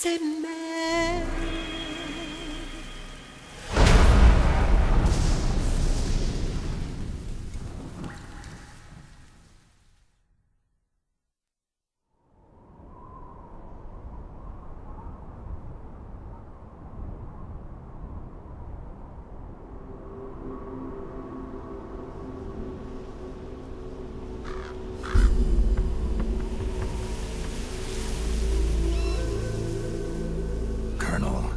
Medicine Man. Colonel,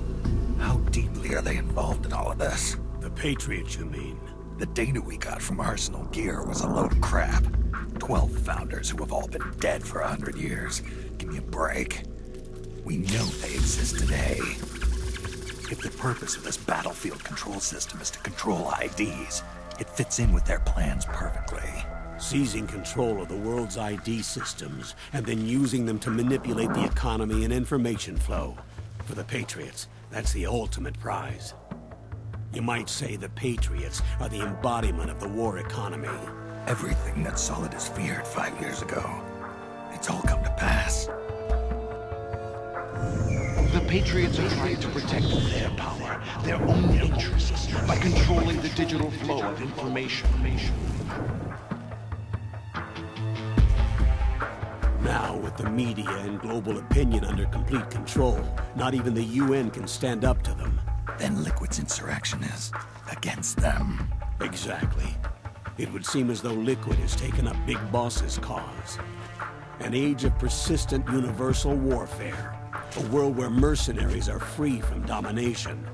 how deeply are they involved in all of this? The Patriots, you mean? The data we got from Arsenal Gear was a load of crap. 12 founders who have all been dead for 100 years. Give me a break. We know they exist today. If the purpose of this battlefield control system is to control IDs, it fits in with their plans perfectly. Seizing control of the world's ID systems and then using them to manipulate the economy and information flow. For the Patriots, that's the ultimate prize. You might say the Patriots are the embodiment of the war economy. Everything that Solidus feared 5 years ago, it's all come to pass. The Patriots are trying to protect their power, their own interests, by controlling the digital flow of information. Now, with the media and global opinion under complete control, not even the UN can stand up to them. Then Liquid's insurrection is against them. Exactly. It would seem as though Liquid has taken up Big Boss's cause. An age of persistent universal warfare. A world where mercenaries are free from domination.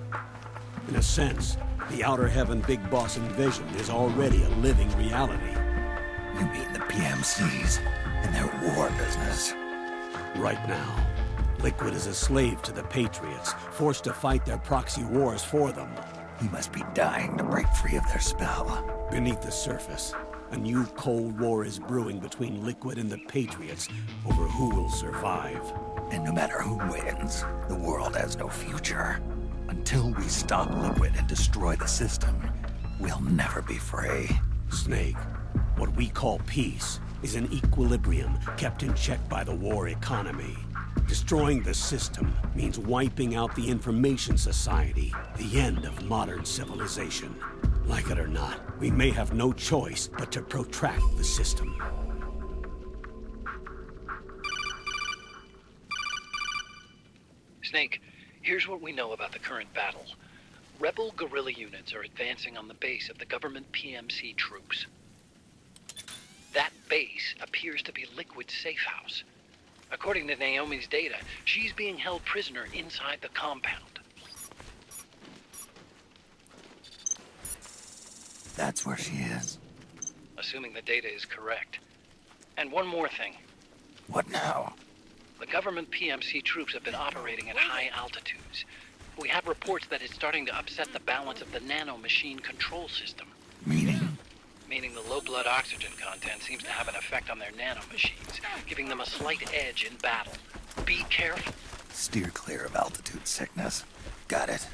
In a sense, the Outer Heaven Big Boss invasion is already a living reality. You mean the PMCs and their war business? Right now, Liquid is a slave to the Patriots, forced to fight their proxy wars for them. He must be dying to break free of their spell. Beneath the surface, a new Cold War is brewing between Liquid and the Patriots over who will survive. And no matter who wins, the world has no future. Until we stop Liquid and destroy the system, we'll never be free. Snake, what we call peace is an equilibrium kept in check by the war economy. Destroying the system means wiping out the information society, the end of modern civilization. Like it or not, we may have no choice but to protract the system. Snake, here's what we know about the current battle. Rebel guerrilla units are advancing on the base of the government PMC troops. That base appears to be Liquid's safe house. According to Naomi's data, she's being held prisoner inside the compound. That's where she is. Assuming the data is correct. And one more thing. What now? The government PMC troops have been operating at high altitudes. We have reports that it's starting to upset the balance of the nano-machine control system. Meaning? Meaning the low blood oxygen content seems to have an effect on their nano-machines, giving them a slight edge in battle. Be careful. Steer clear of altitude sickness. Got it.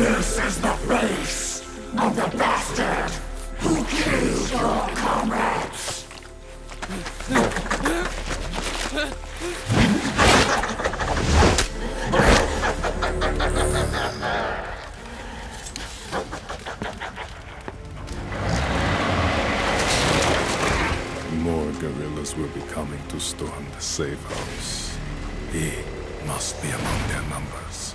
This is the face of the bastard who killed your comrades! More guerrillas will be coming to storm the safe house. He must be among their numbers.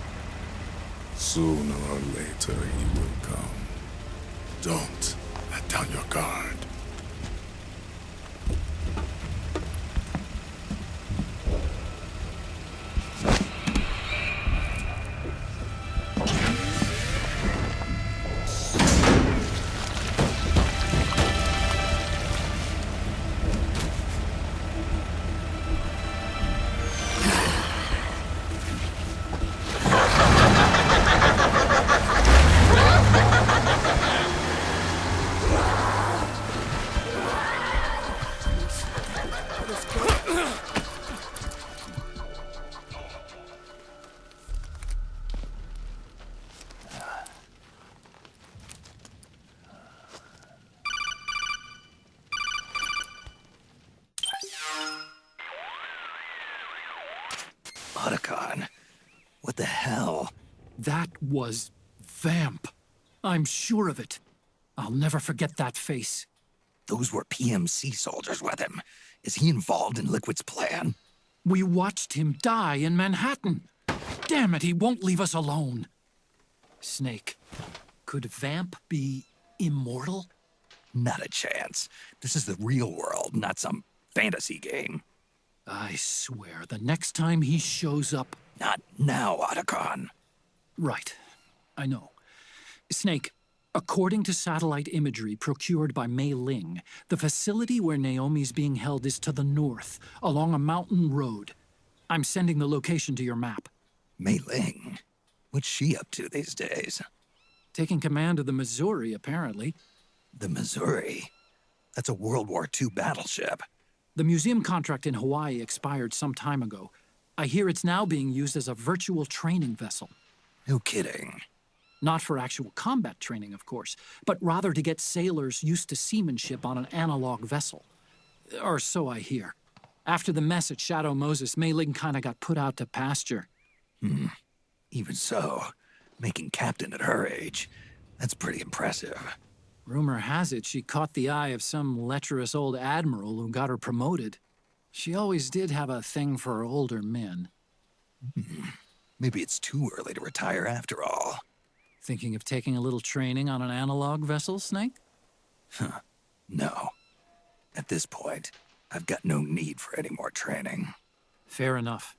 Sooner or later he will come. Don't let down your guard. Otacon, what the hell? That was Vamp. I'm sure of it. I'll never forget that face. Those were PMC soldiers with him. Is he involved in Liquid's plan? We watched him die in Manhattan. Damn it, he won't leave us alone. Snake, could Vamp be immortal? Not a chance. This is the real world, not some fantasy game. I swear, the next time he shows up... Not now, Otacon. Right. I know. Snake, according to satellite imagery procured by Mei Ling, the facility where Naomi's being held is to the north, along a mountain road. I'm sending the location to your map. Mei Ling? What's she up to these days? Taking command of the Missouri, apparently. The Missouri? That's a World War II battleship. The museum contract in Hawaii expired some time ago. I hear it's now being used as a virtual training vessel. No kidding. Not for actual combat training, of course, but rather to get sailors used to seamanship on an analog vessel. Or so I hear. After the mess at Shadow Moses, Mei Ling kinda got put out to pasture. Even so, making captain at her age, that's pretty impressive. Rumor has it she caught the eye of some lecherous old admiral who got her promoted. She always did have a thing for older men. Maybe it's too early to retire after all. Thinking of taking a little training on an analog vessel, Snake? No. At this point, I've got no need for any more training. Fair enough.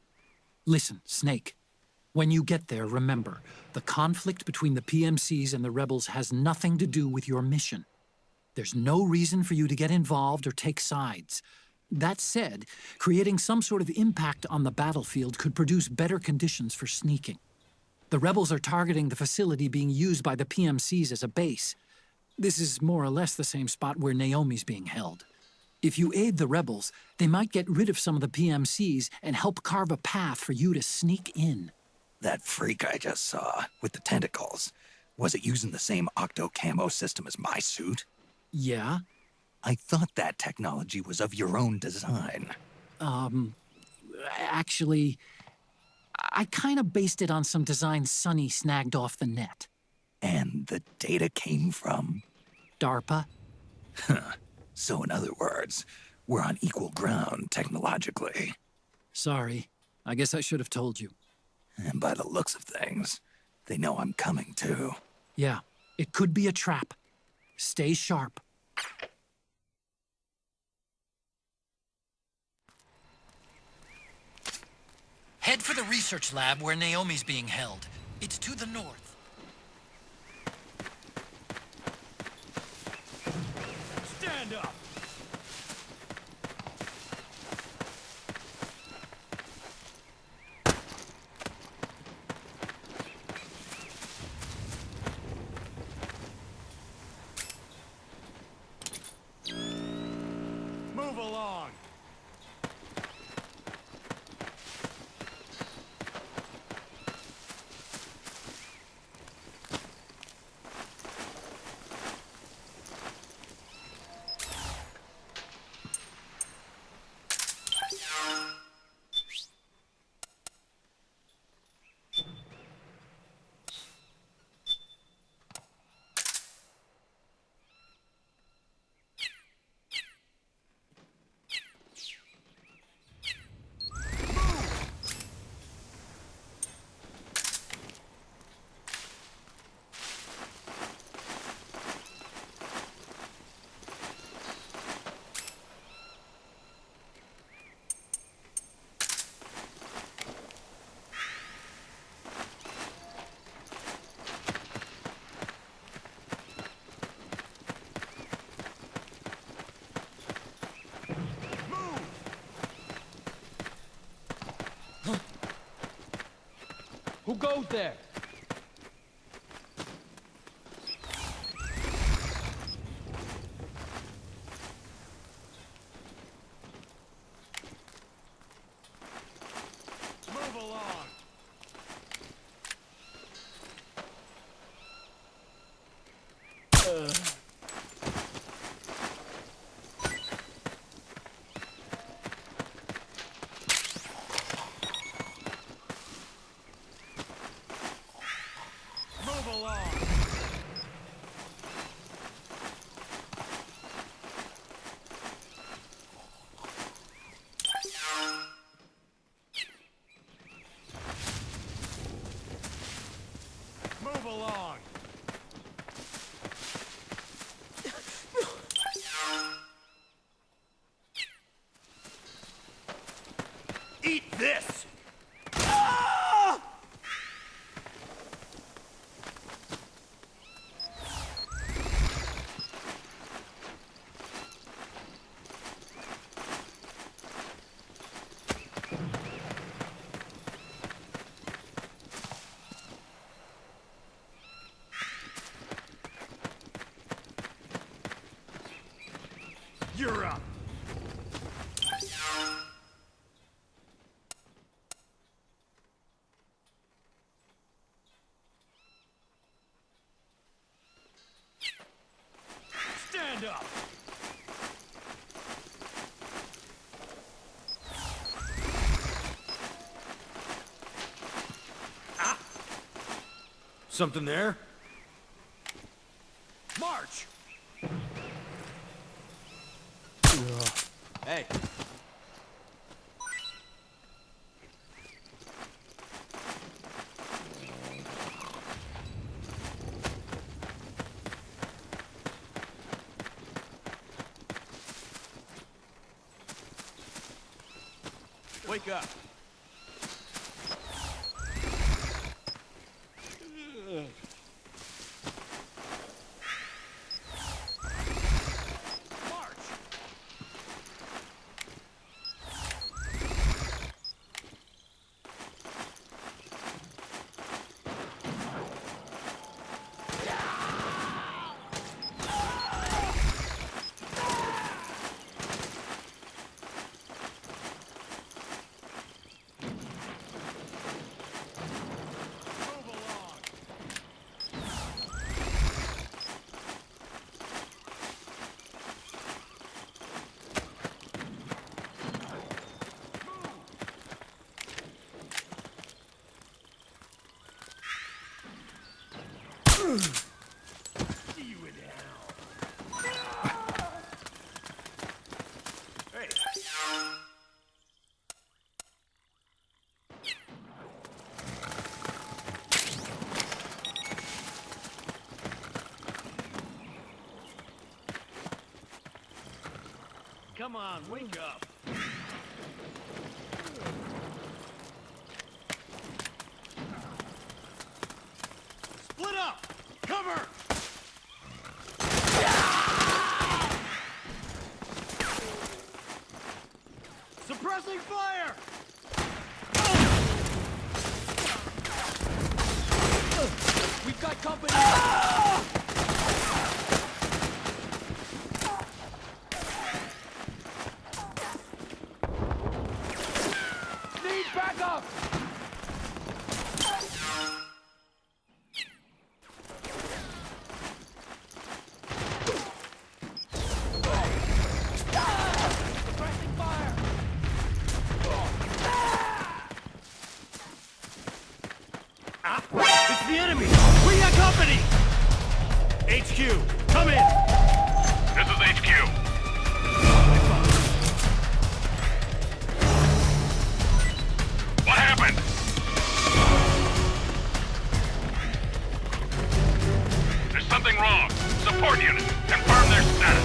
Listen, Snake. When you get there, remember, the conflict between the PMCs and the rebels has nothing to do with your mission. There's no reason for you to get involved or take sides. That said, creating some sort of impact on the battlefield could produce better conditions for sneaking. The rebels are targeting the facility being used by the PMCs as a base. This is more or less the same spot where Naomi's being held. If you aid the rebels, they might get rid of some of the PMCs and help carve a path for you to sneak in. That freak I just saw, with the tentacles, was it using the same octo-camo system as my suit? Yeah? I thought that technology was of your own design. Actually, I kinda based it on some designs Sonny snagged off the net. And the data came from? DARPA? So in other words, we're on equal ground technologically. Sorry. I guess I should have told you. And by the looks of things, they know I'm coming too. Yeah, it could be a trap. Stay sharp. Head for the research lab where Naomi's being held. It's to the north. Stand up! Move along! goes there? Move along. Move along. Move along. Eat this! Ah! You're up. Stand up. Ah. Something there? March. Hey. Wake up. March. Move along. See you in hell. Hey. Come on, wake up. Split up! Cover! Suppressing fire! We've got company! Need backup! Suppressing fire! It's the enemy! We got company! HQ, come in! This is HQ. What happened? There's something wrong. Support unit, confirm their status.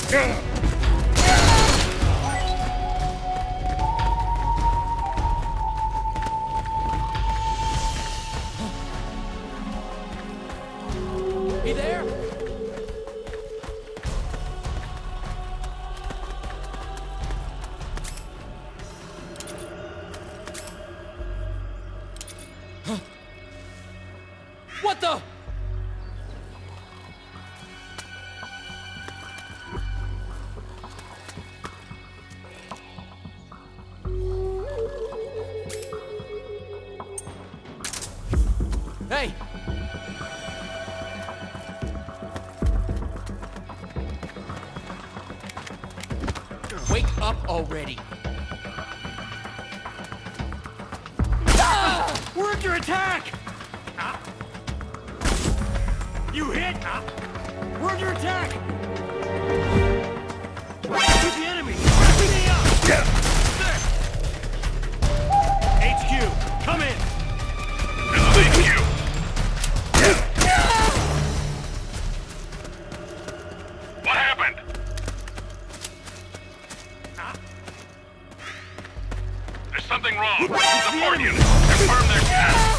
He there? What the? Hey! Wake up already! Ah! We're under attack! You hit! We're under attack! Shoot the enemy! Bring me up! HQ, come in! This is HQ. What happened? There's something wrong. Support unit. Confirm their status.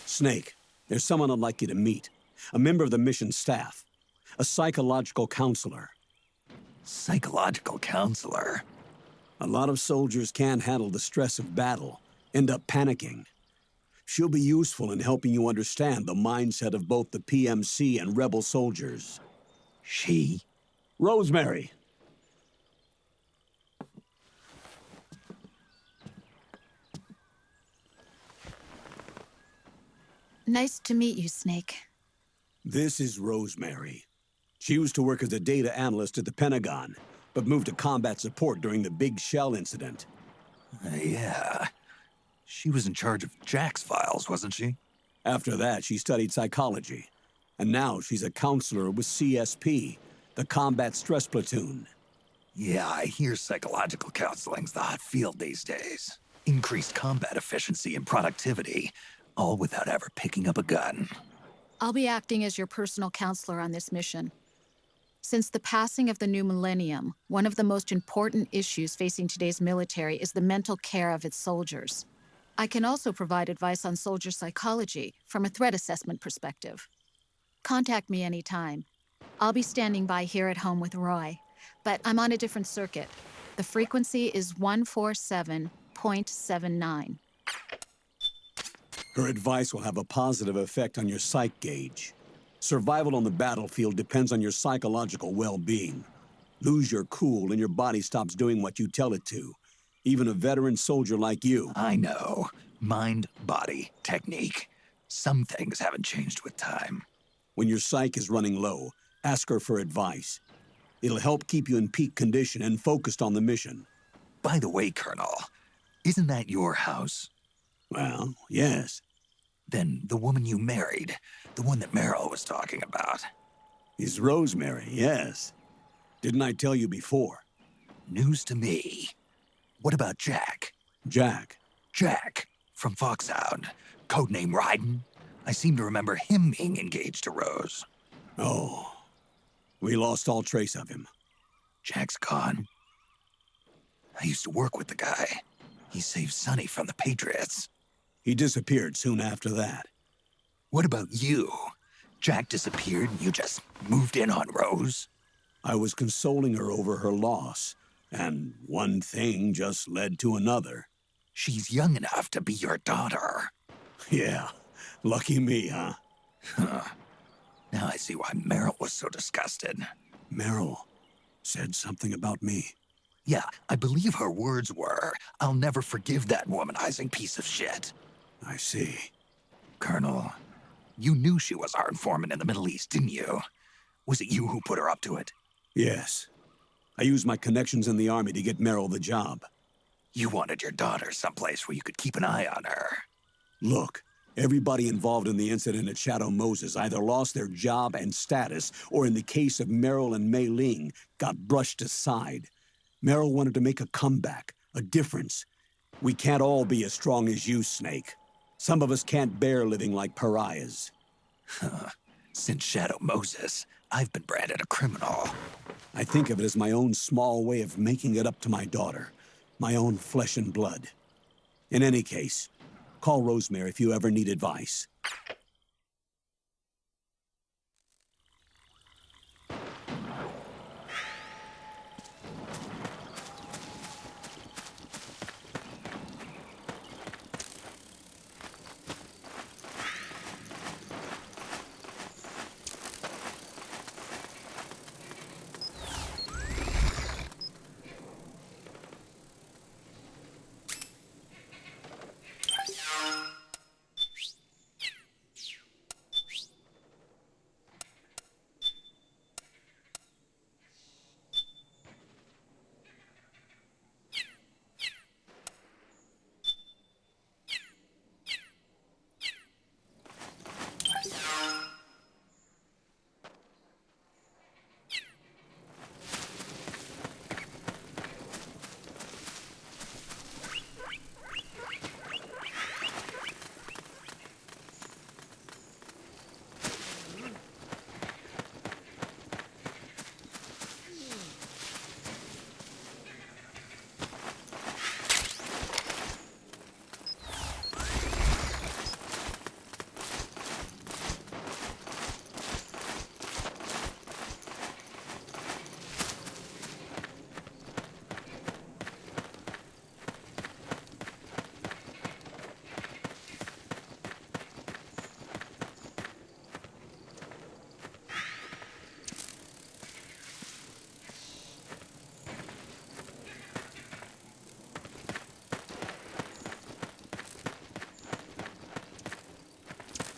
Snake, there's someone I'd like you to meet. A member of the mission staff. A psychological counselor. Psychological counselor? A lot of soldiers can't handle the stress of battle, end up panicking. She'll be useful in helping you understand the mindset of both the PMC and rebel soldiers. She? Rosemary. Nice to meet you, Snake. This is Rosemary. She used to work as a data analyst at the Pentagon, but moved to combat support during the Big Shell incident. Yeah. She was in charge of Jack's files, wasn't she? After that, she studied psychology. And now she's a counselor with CSP, the Combat Stress Platoon. Yeah, I hear psychological counseling's the hot field these days. Increased combat efficiency and productivity, all without ever picking up a gun. I'll be acting as your personal counselor on this mission. Since the passing of the new millennium, one of the most important issues facing today's military is the mental care of its soldiers. I can also provide advice on soldier psychology from a threat assessment perspective. Contact me anytime. I'll be standing by here at home with Roy, but I'm on a different circuit. The frequency is 147.79. Her advice will have a positive effect on your psych gauge. Survival on the battlefield depends on your psychological well-being. Lose your cool and your body stops doing what you tell it to. Even a veteran soldier like you. I know. Mind, body, technique. Some things haven't changed with time. When your psyche is running low, ask her for advice. It'll help keep you in peak condition and focused on the mission. By the way, Colonel, isn't that your house? Well, yes. Then the woman you married, the one that Meryl was talking about. Is Rosemary, yes. Didn't I tell you before? News to me. What about Jack? Jack. Jack, from Foxhound. Codename Ryden. I seem to remember him being engaged to Rose. Oh. We lost all trace of him. Jack's gone. I used to work with the guy. He saved Sonny from the Patriots. He disappeared soon after that. What about you? Jack disappeared and you just moved in on Rose? I was consoling her over her loss, and one thing just led to another. She's young enough to be your daughter. Yeah, lucky me, huh? Now I see why Meryl was so disgusted. Meryl said something about me. Yeah, I believe her words were, "I'll never forgive that womanizing piece of shit." I see. Colonel, you knew she was our informant in the Middle East, didn't you? Was it you who put her up to it? Yes. I used my connections in the army to get Meryl the job. You wanted your daughter someplace where you could keep an eye on her. Look, everybody involved in the incident at Shadow Moses either lost their job and status, or in the case of Meryl and Mei Ling, got brushed aside. Meryl wanted to make a comeback, a difference. We can't all be as strong as you, Snake. Some of us can't bear living like pariahs. Since Shadow Moses, I've been branded a criminal. I think of it as my own small way of making it up to my daughter. My own flesh and blood. In any case, call Rosemary if you ever need advice.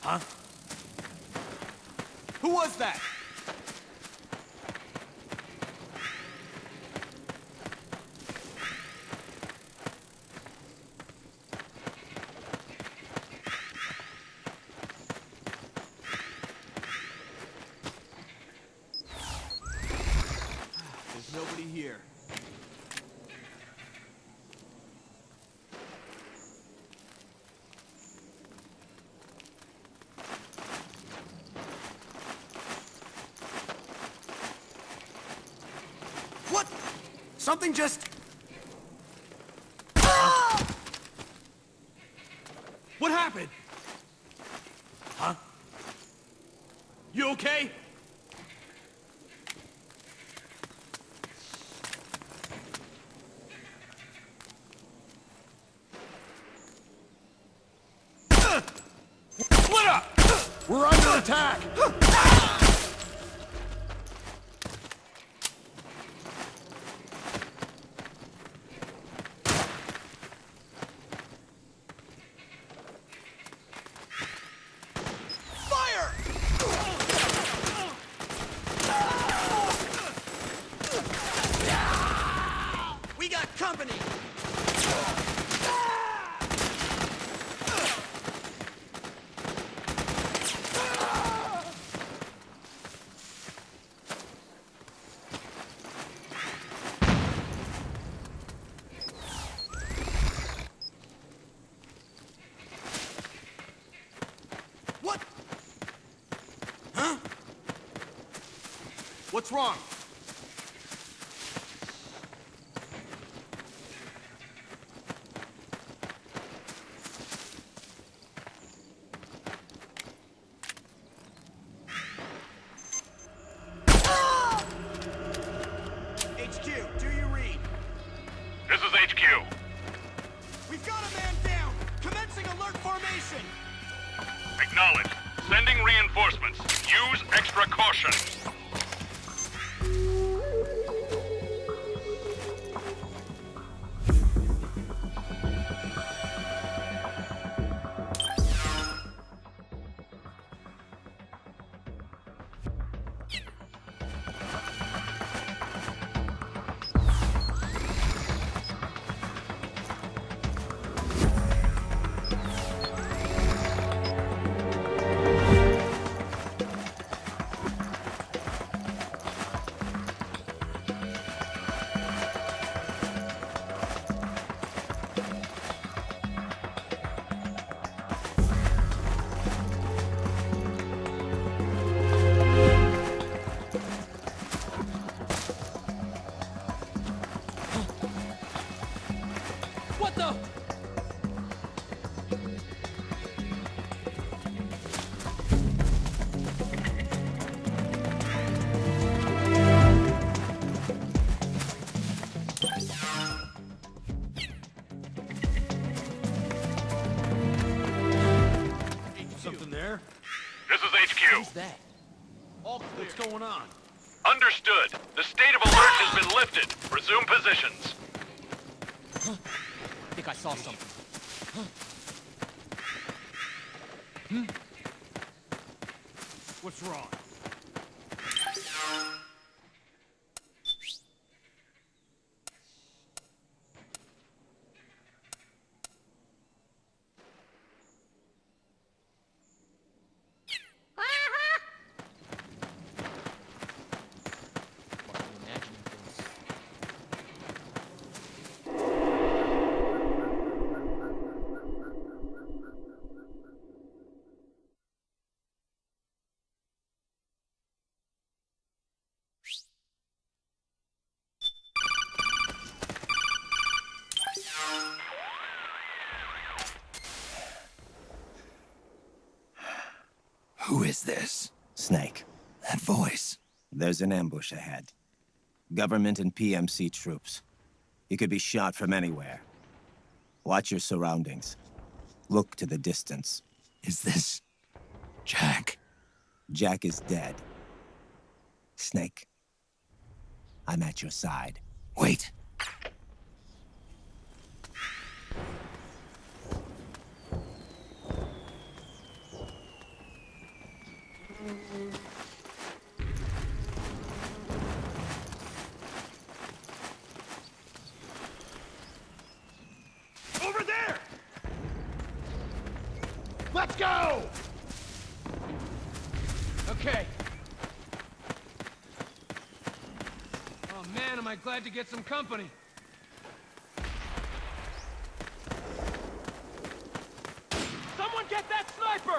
Huh? Who was that? There's nobody here. What? Something just... What happened? Huh? You okay? Split up! We're under attack! We got company! What's wrong? HQ, do you read? This is HQ. We've got a man down! Commencing alert formation! Acknowledged. Sending reinforcements. Use extra caution. What the? Something there? This is HQ. Who's that? All clear. What's going on? Understood. The state of alert has been lifted. Resume positions. I think I saw something. What's wrong? Who is this? Snake. That voice. There's an ambush ahead. Government and PMC troops. You could be shot from anywhere. Watch your surroundings. Look to the distance. Is this Jack? Jack is dead. Snake. I'm at your side. Wait. Over there! Let's go! Okay. Oh man, am I glad to get some company. Someone get that sniper!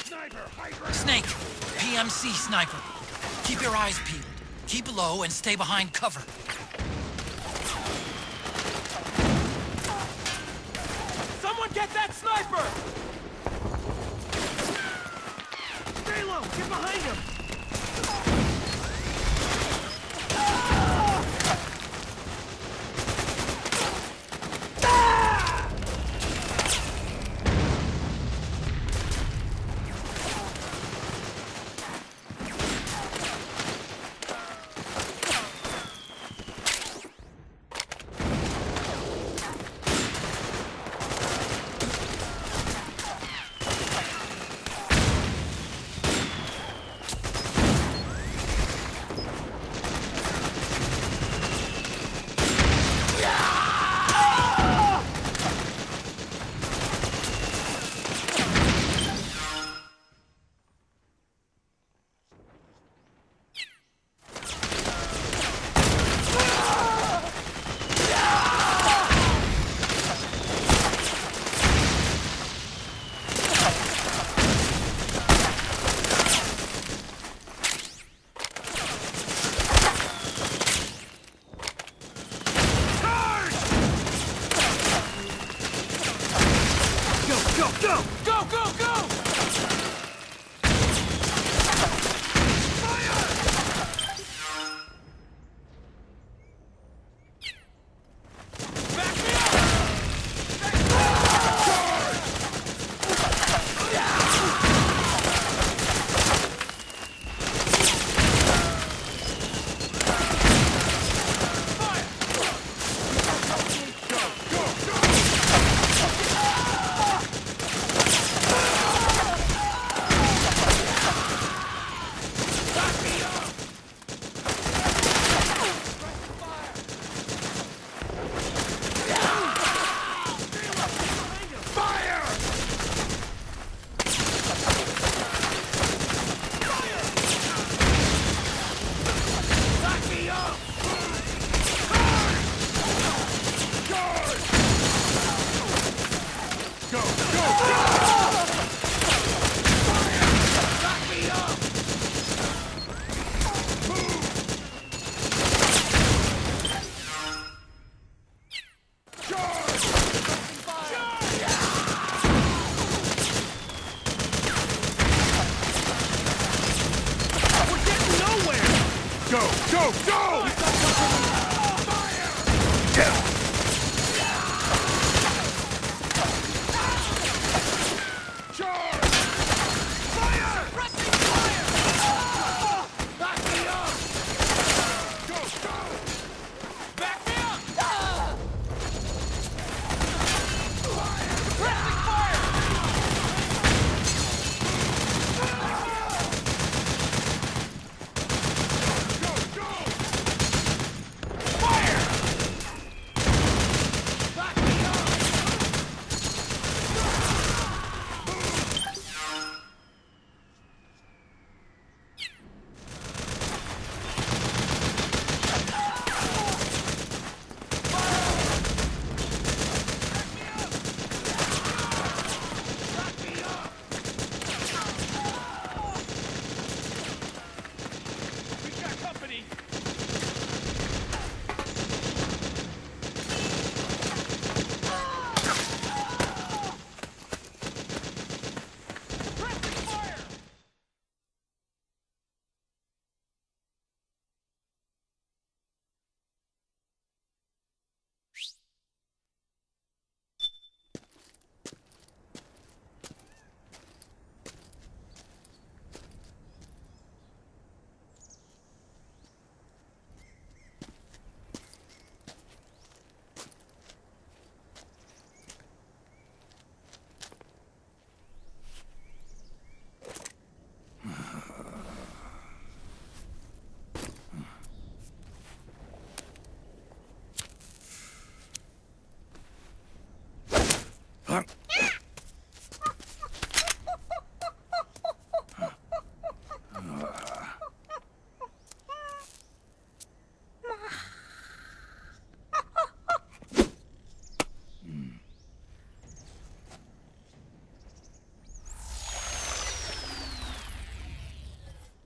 Sniper, Hydra! Snake, PMC sniper. Keep your eyes peeled. Keep low and stay behind cover. Someone get that sniper! Stay low! Get behind him! Go! Go, go, go!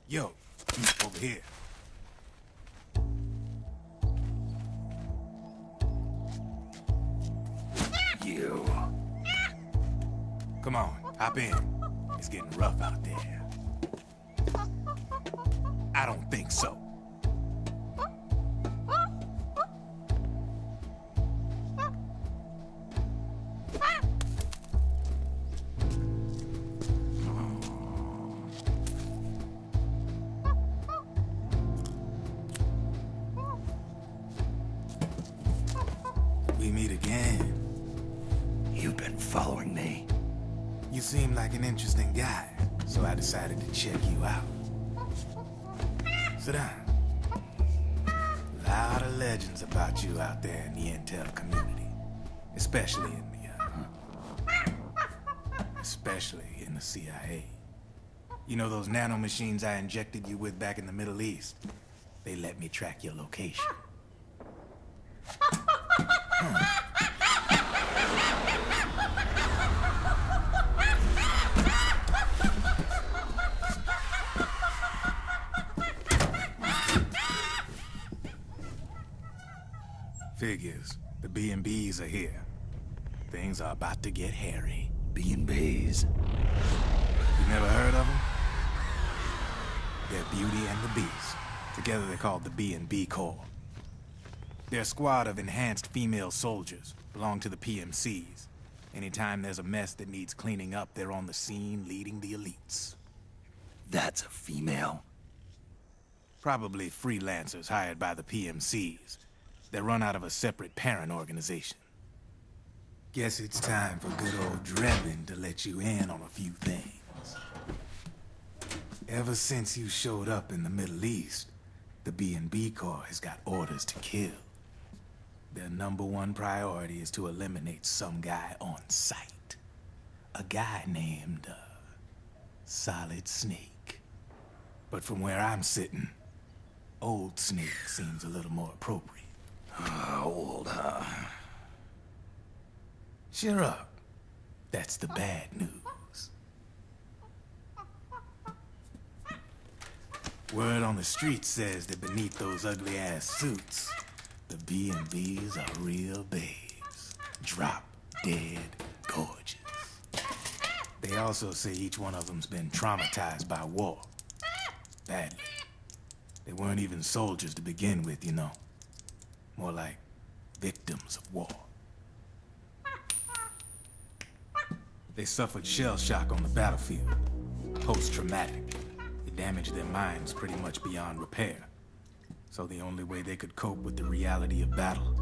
Yo, over here. You. Come on, hop in. It's getting rough out there. I don't think so. We meet again. You've been following me. You seem like an interesting guy, so I decided to check you out. Sit down. A lot of legends about you out there in the intel community, especially in the CIA. You know those nanomachines I injected you with back in the Middle East? They let me track your location. Figures. The B&Bs are here. Things are about to get hairy. B&Bs. You never heard of them? They're Beauty and the Beast. Together they're called the B&B Corps. They're a squad of enhanced female soldiers, belong to the PMCs. Anytime there's a mess that needs cleaning up, they're on the scene leading the elites. That's a female? Probably freelancers hired by the PMCs. They run out of a separate parent organization. Guess it's time for good old Drebin to let you in on a few things. Ever since you showed up in the Middle East, the B&B Corps has got orders to kill. Their #1 priority is to eliminate some guy on sight. A guy named, Solid Snake. But from where I'm sitting, Old Snake seems a little more appropriate. Old, huh? Cheer up. That's the bad news. Word on the street says that beneath those ugly-ass suits, the B&Bs are real babes. Drop dead gorgeous. They also say each one of them's been traumatized by war. Badly. They weren't even soldiers to begin with, you know. More like victims of war. They suffered shell shock on the battlefield. Post-traumatic. It damaged their minds pretty much beyond repair. So the only way they could cope with the reality of battle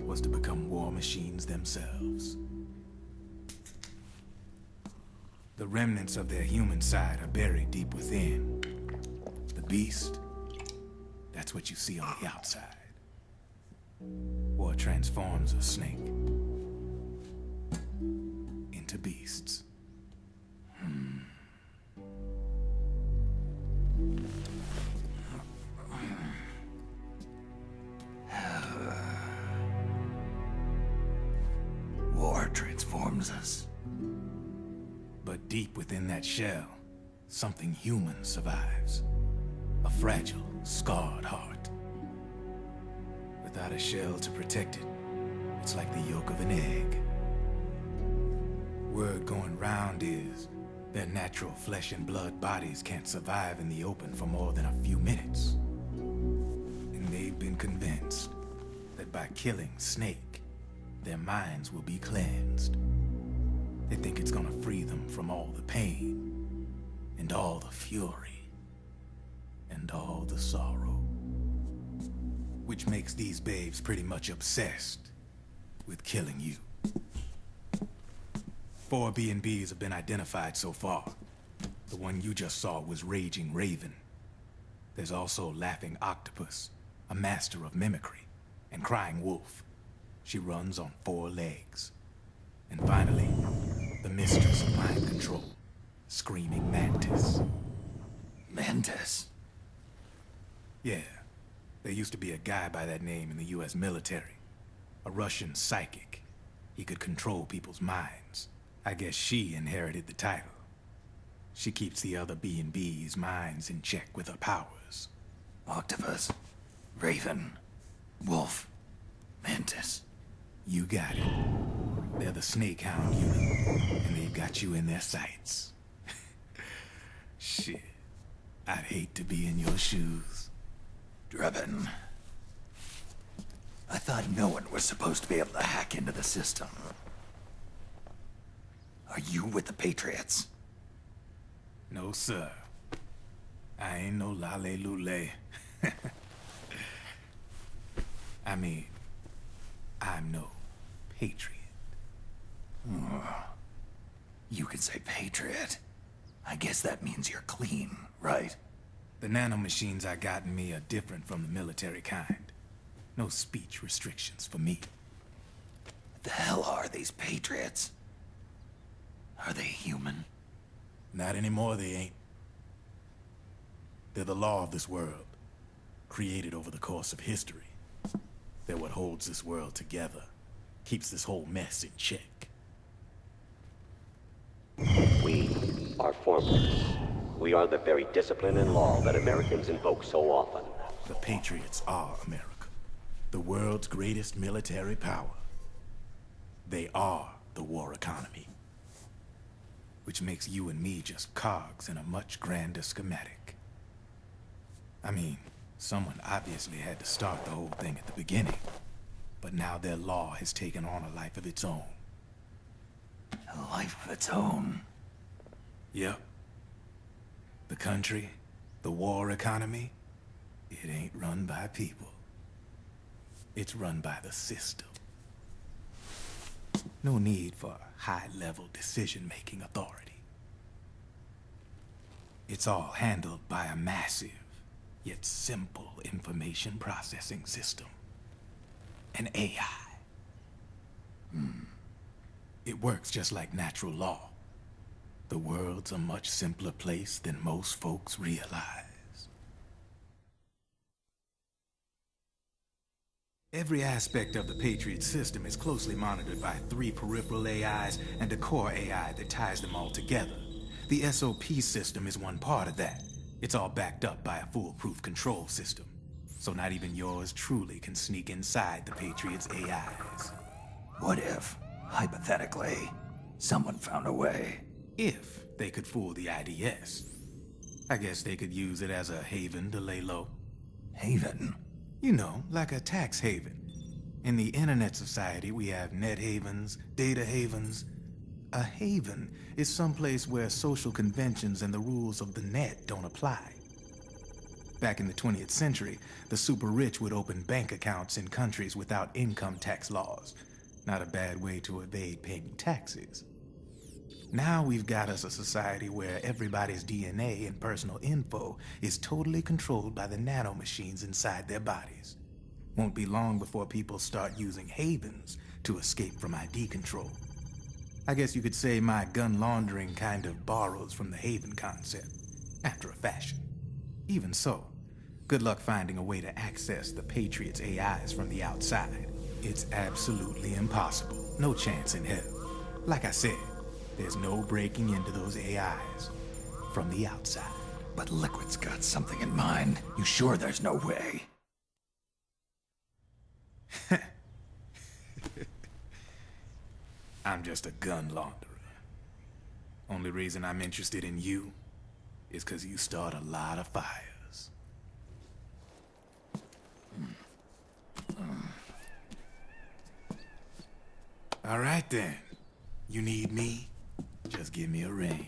was to become war machines themselves. The remnants of their human side are buried deep within. The beast, that's what you see on the outside. War transforms a snake into beasts. War transforms us. But deep within that shell, something human survives. A fragile, scarred heart. Without a shell to protect it, it's like the yolk of an egg. Word going round is their natural flesh and blood bodies can't survive in the open for more than a few minutes. And they've been convinced that by killing Snake, their minds will be cleansed. They think it's gonna free them from all the pain, and all the fury, and all the sorrow. Which makes these babes pretty much obsessed with killing you. 4 B&Bs have been identified so far. The one you just saw was Raging Raven. There's also Laughing Octopus, a master of mimicry, and Crying Wolf. She runs on 4 legs. And finally, the mistress of mind control, Screaming Mantis. Mantis? Yeah. There used to be a guy by that name in the US military. A Russian psychic. He could control people's minds. I guess she inherited the title. She keeps the other B&B's minds in check with her powers. Octopus, Raven, Wolf, Mantis. You got it. They're the Snake Hound unit, and they've got you in their sights. Shit. I'd hate to be in your shoes. Drebin. I thought no one was supposed to be able to hack into the system. Are you with the Patriots? No, sir. I ain't no lale-lule. I mean, I'm no patriot. You can say Patriot. I guess that means you're clean, right? The nanomachines I got in me are different from the military kind. No speech restrictions for me. What the hell are these Patriots? Are they human? Not anymore, they ain't. They're the law of this world, created over the course of history. They're what holds this world together, keeps this whole mess in check. We are formless. We are the very discipline and law that Americans invoke so often. The Patriots are America, the world's greatest military power. They are the war economy. which makes you and me just cogs in a much grander schematic. I mean, someone obviously had to start the whole thing at the beginning, but now their law has taken on a life of its own. A life of its own? Yep. The country, the war economy, it ain't run by people. It's run by the system. No need for high-level decision-making authority. It's all handled by a massive, yet simple information processing system. An AI. It works just like natural law. The world's a much simpler place than most folks realize. Every aspect of the Patriots system is closely monitored by 3 peripheral AIs and a core AI that ties them all together. The SOP system is one part of that. It's all backed up by a foolproof control system. So not even yours truly can sneak inside the Patriots AIs. What if, hypothetically, someone found a way? If they could fool the IDS. I guess they could use it as a haven to lay low. Haven? You know, like a tax haven. In the internet society, we have net havens, data havens. A haven is someplace where social conventions and the rules of the net don't apply. Back in the 20th century, the super rich would open bank accounts in countries without income tax laws. Not a bad way to evade paying taxes. Now we've got us a society where everybody's DNA and personal info is totally controlled by the nanomachines inside their bodies. Won't be long before people start using havens to escape from ID control. I guess you could say my gun laundering kind of borrows from the haven concept, after a fashion. Even so, good luck finding a way to access the Patriots AIs from the outside. It's absolutely impossible. No chance in hell. Like I said, there's no breaking into those AIs from the outside. But Liquid's got something in mind. You sure there's no way? I'm just a gun launderer. Only reason I'm interested in you is because you start a lot of fires. All right then. You need me? Just give me a ring.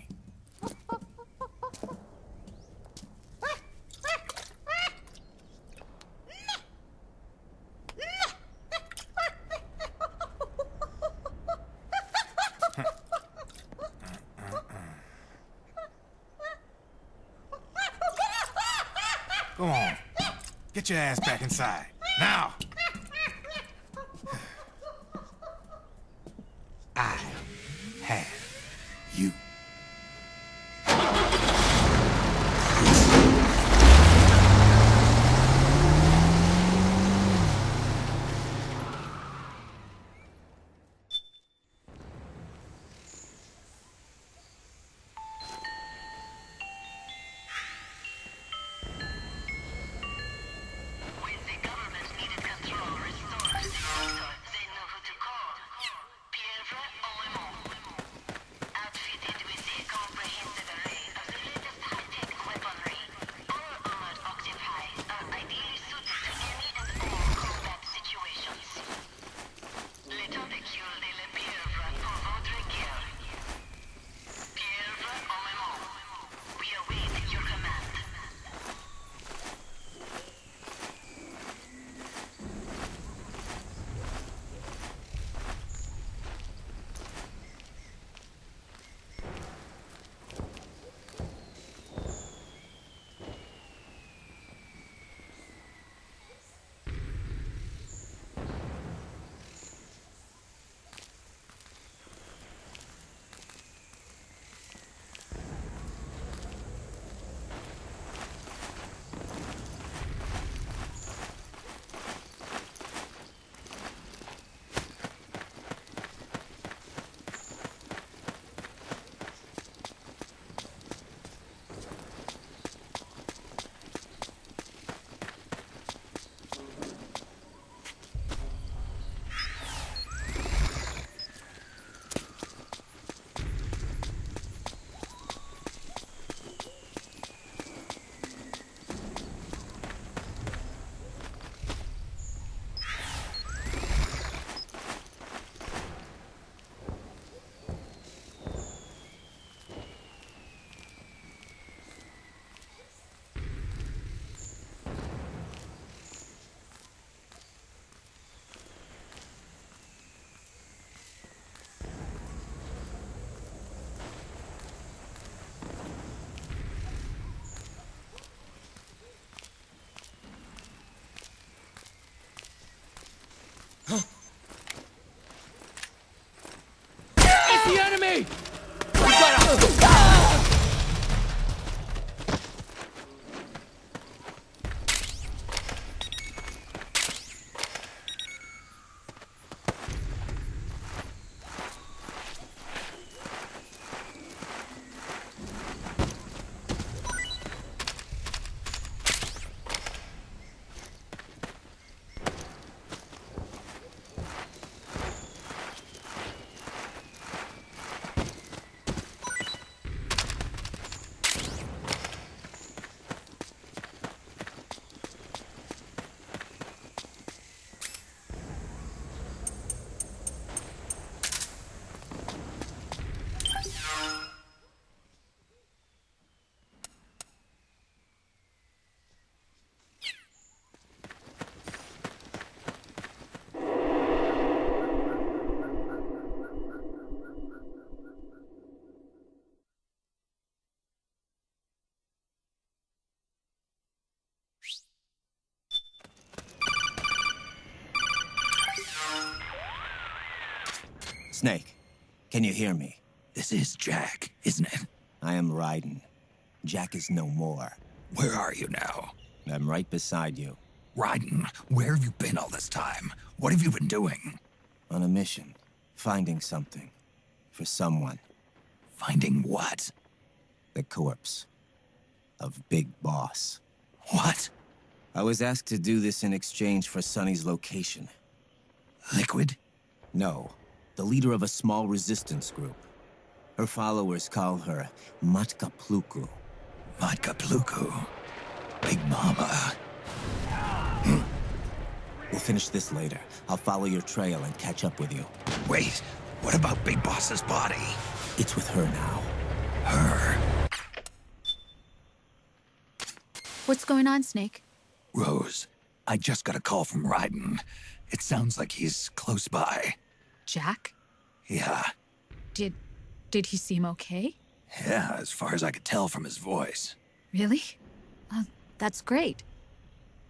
Go on. Get your ass back inside. Now! I have you. me! We gotta... Snake, can you hear me? This is Jack, isn't it? I am Raiden. Jack is no more. Where are you now? I'm right beside you. Raiden, where have you been all this time? What have you been doing? On a mission. Finding something. For someone. Finding what? The corpse. Of Big Boss. What? I was asked to do this in exchange for Sonny's location. Liquid? No. The leader of a small resistance group. Her followers call her Matka Pluku. Matka Pluku? Big Mama. We'll finish this later. I'll follow your trail and catch up with you. Wait, what about Big Boss's body? It's with her now. Her? What's going on, Snake? Rose, I just got a call from Raiden. It sounds like he's close by. Jack? Yeah. Did he seem okay? Yeah, as far as I could tell from his voice. Really? That's great.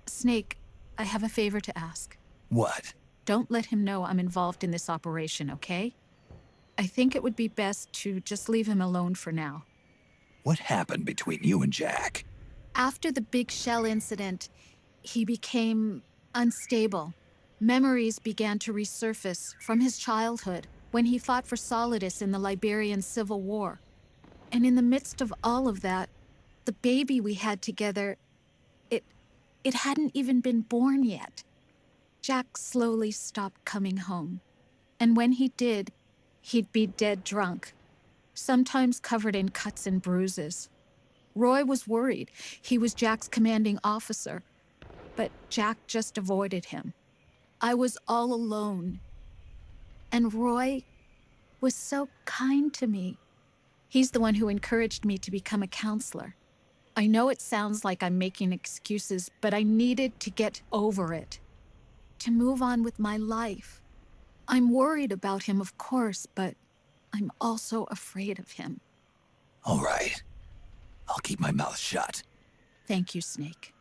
Snake, I have a favor to ask. What? Don't let him know I'm involved in this operation, okay? I think it would be best to just leave him alone for now. What happened between you and Jack? After the Big Shell incident, he became unstable. Memories began to resurface from his childhood when he fought for Solidus in the Liberian Civil War. And in the midst of all of that, the baby we had together, it hadn't even been born yet. Jack slowly stopped coming home. And when he did, he'd be dead drunk, sometimes covered in cuts and bruises. Roy was worried. He was Jack's commanding officer, but Jack just avoided him. I was all alone. And Roy was so kind to me. He's the one who encouraged me to become a counselor. I know it sounds like I'm making excuses, but I needed to get over it, to move on with my life. I'm worried about him, of course, but I'm also afraid of him. All right. I'll keep my mouth shut. Thank you, Snake.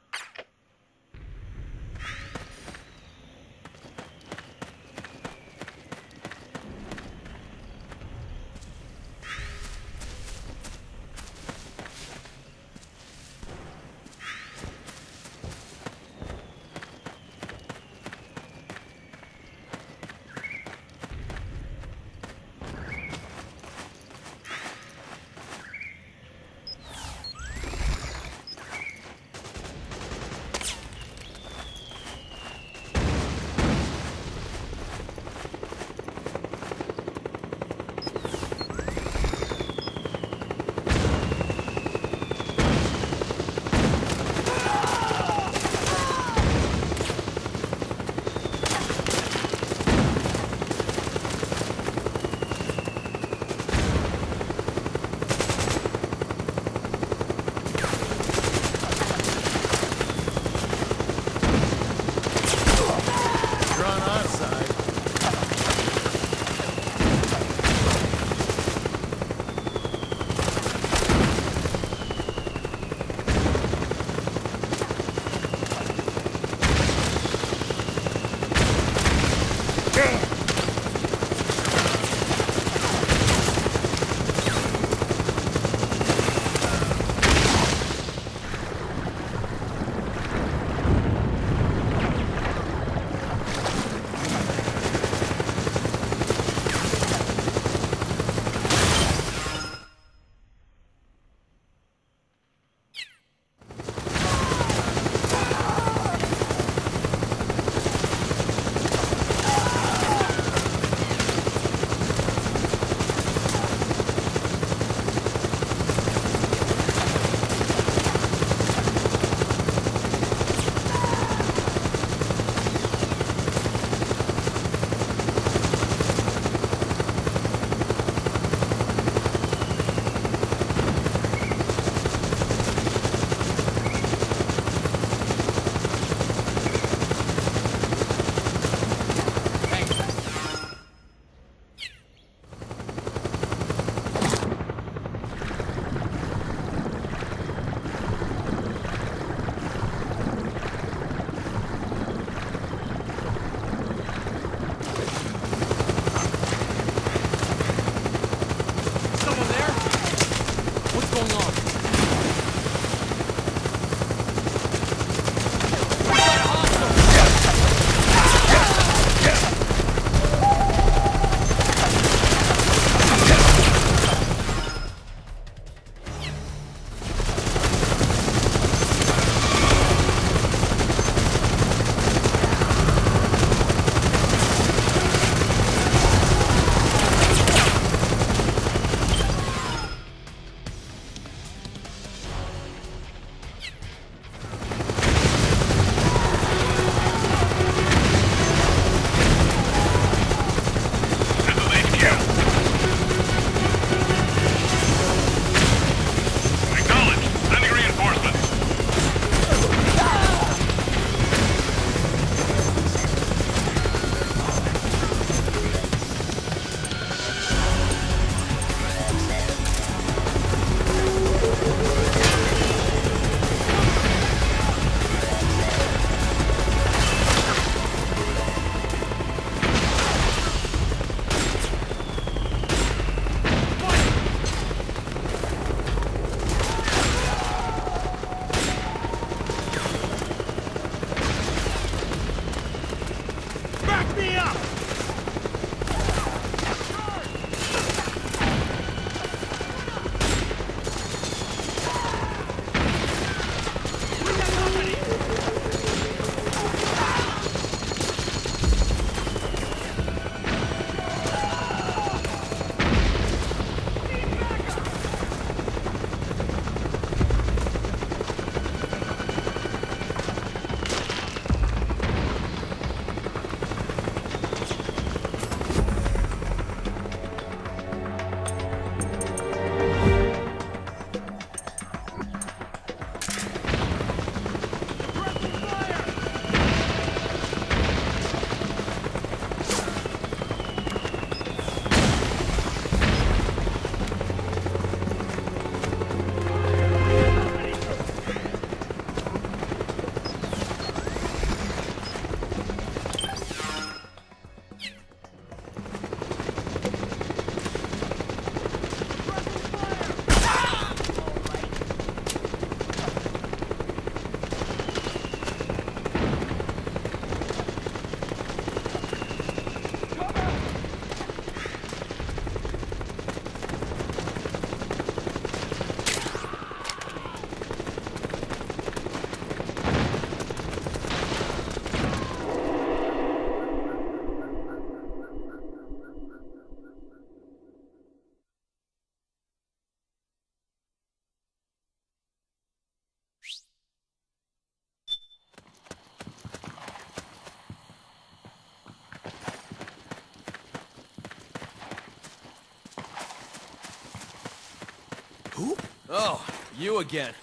Who? Oh, you again.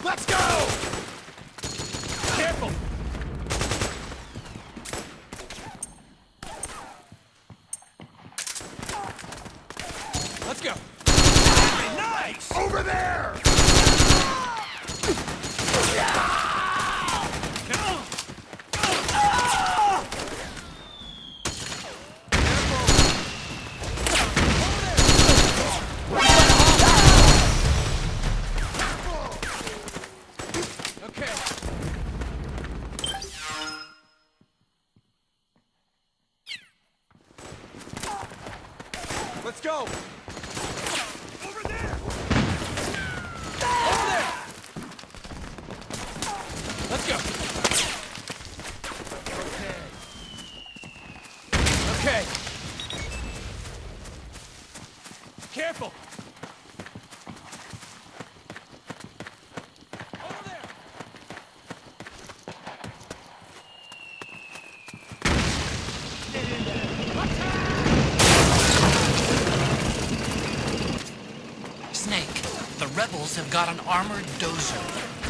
Let's go! Careful! Let's go! Nice! Over there! Let's go! Over there! Over there! Let's go! Okay. Careful! Over there! Snake, the rebels have got an armored dozer.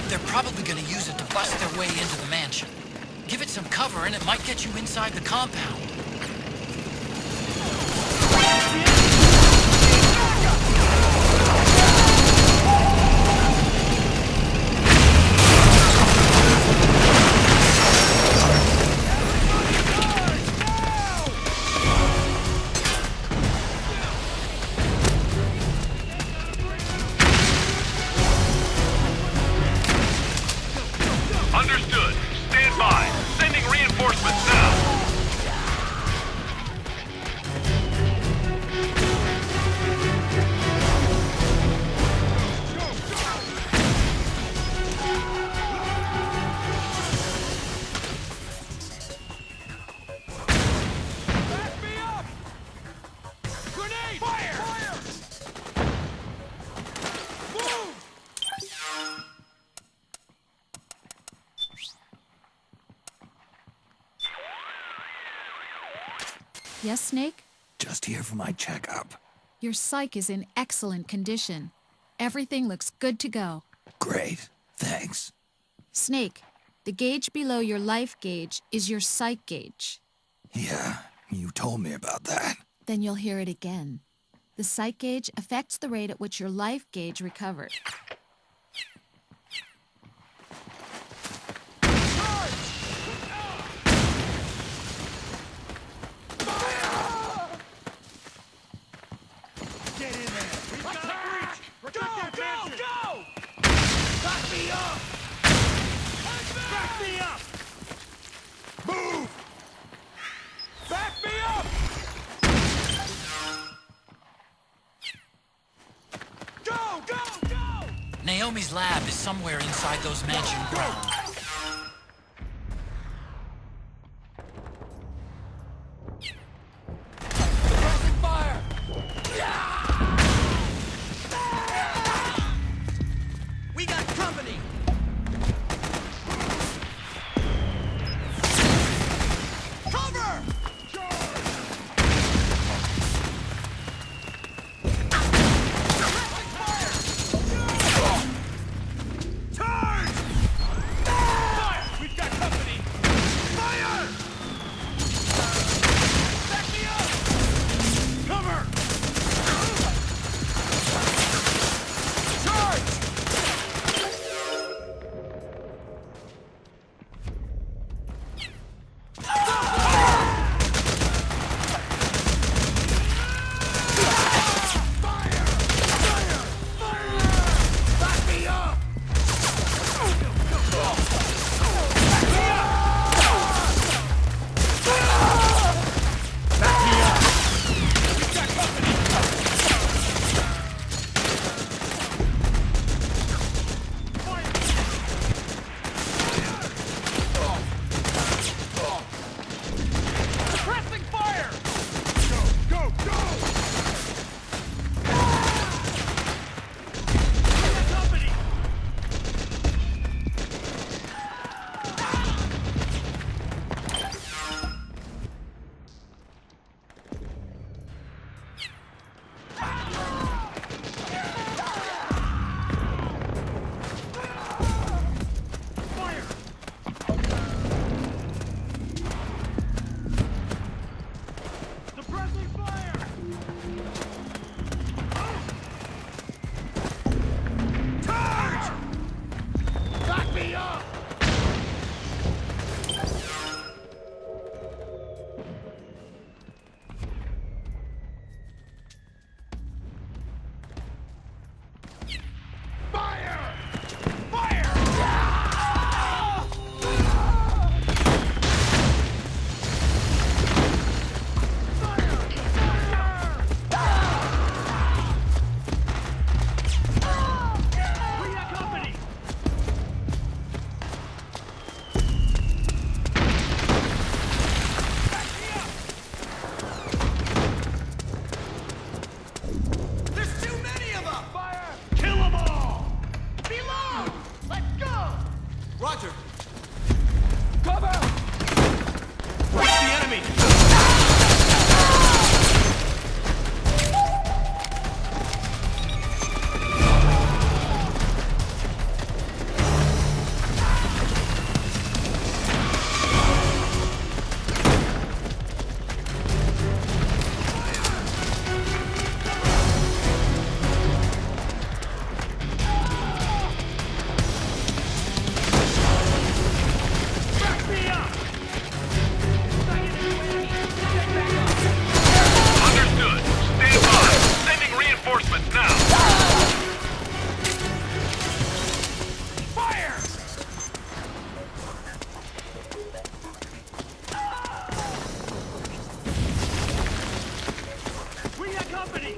They're probably gonna use it to bust their way into the mansion. Give it some cover and it might get you inside the compound. Understood. Stand by. Sending reinforcements now. Back me up! Grenade! Fire! Move! Yes, Snake? Just here for my checkup. Your psych is in excellent condition. Everything looks good to go. Great. Thanks. Snake, the gauge below your life gauge is your psych gauge. Yeah, you told me about that. Then you'll hear it again. The psych gauge affects the rate at which your life gauge recovered. Get in there! We've got a breach! Protect that mansion! Go! Back me up! Back me up! Move! Back me up! Go! Go! Go! Naomi's lab is somewhere inside those mansion grounds. Suppressing fire! We got company! Cover! Charge! Roger! Cover! Where's the enemy? Understood. Stand by. Sending reinforcements now. Fire! We got company!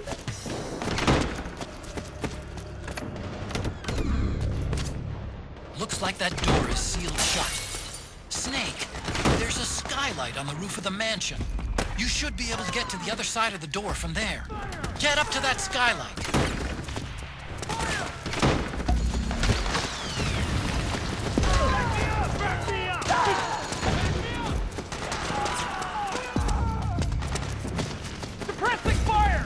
Looks like that door is sealed shut. Snake, there's a skylight on the roof of the mansion. You should be able to get to the other side of the door from there. Get up to that skylight. Back me up! Suppressing fire!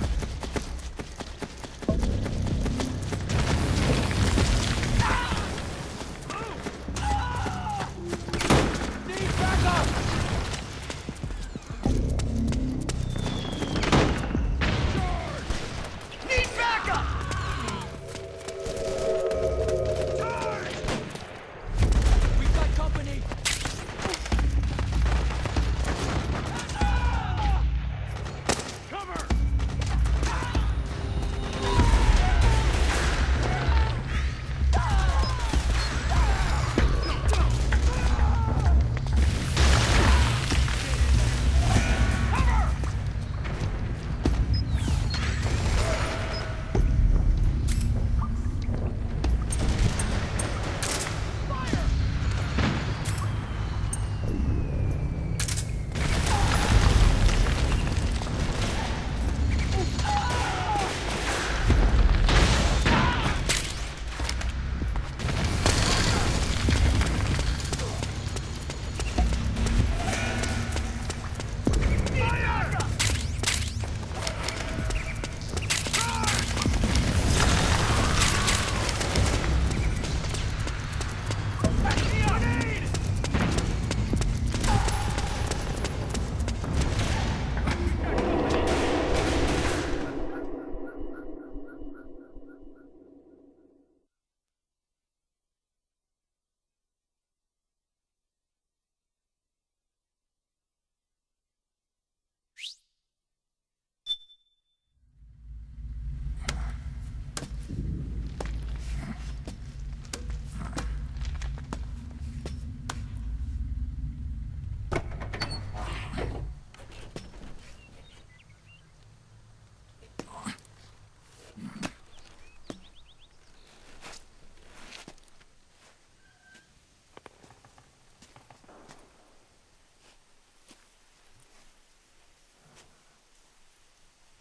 Need backup! Need backup! Charge! We've got company! Cover!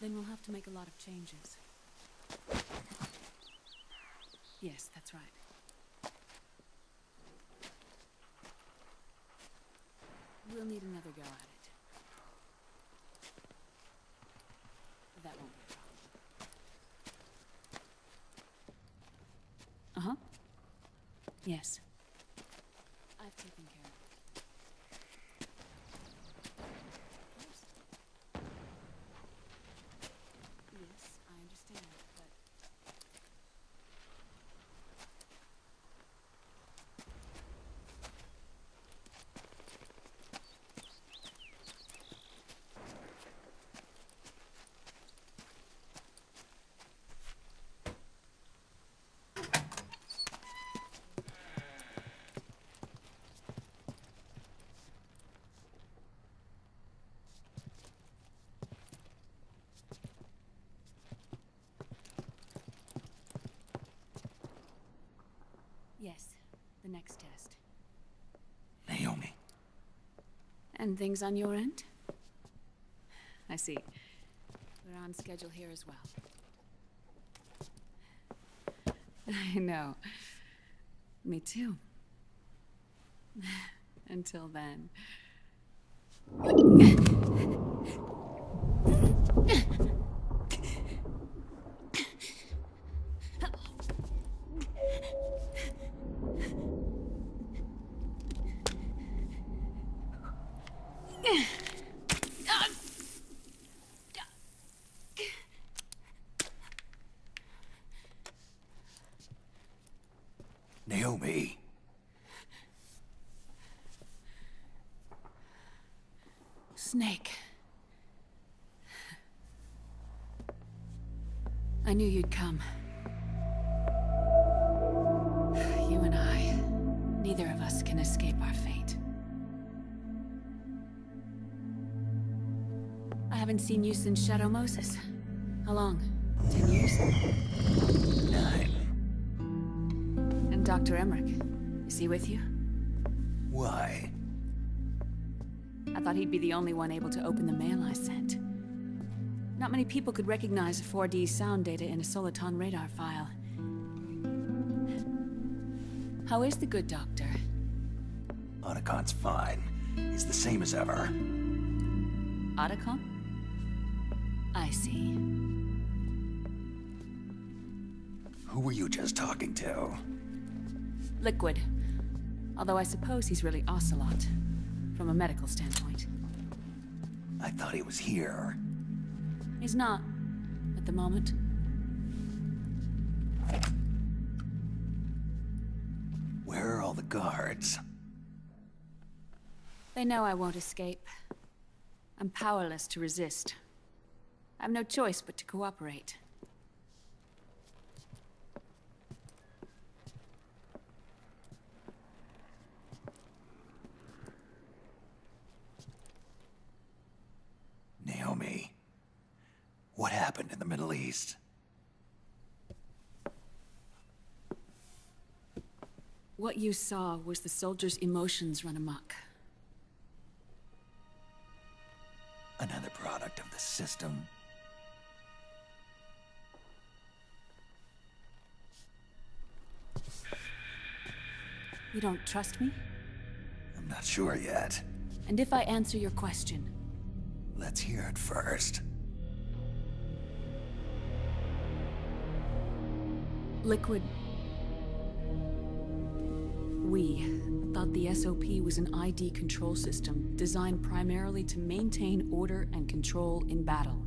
Then we'll have to make a lot of changes. Yes, that's right. We'll need another go at it. That won't be a problem. Uh-huh. Yes. I've taken care of it. Of course. Yes, I understand, but... Yes, the next test. Naomi. And things on your end? I see. We're on schedule here as well. I know. Me too. Until then. Naomi. Snake. I knew you'd come. You and I, neither of us can escape our fate. I haven't seen you since Shadow Moses. How long? 10 years? 9. And Dr. Emmerich, is he with you? Why? I thought he'd be the only one able to open the mail I sent. Not many people could recognize 4D sound data in a Soliton radar file. How is the good doctor? Otacon's fine. He's the same as ever. Otacon? I see. Who were you just talking to? Liquid. Although I suppose he's really Ocelot, from a medical standpoint. I thought he was here. He's not, at the moment. Where are all the guards? They know I won't escape. I'm powerless to resist. I have no choice but to cooperate. Naomi, what happened in the Middle East? What you saw was the soldiers' emotions run amok. Another product of the system. You don't trust me? I'm not sure yet. And if I answer your question? Let's hear it first. Liquid. We thought the SOP was an ID control system designed primarily to maintain order and control in battle.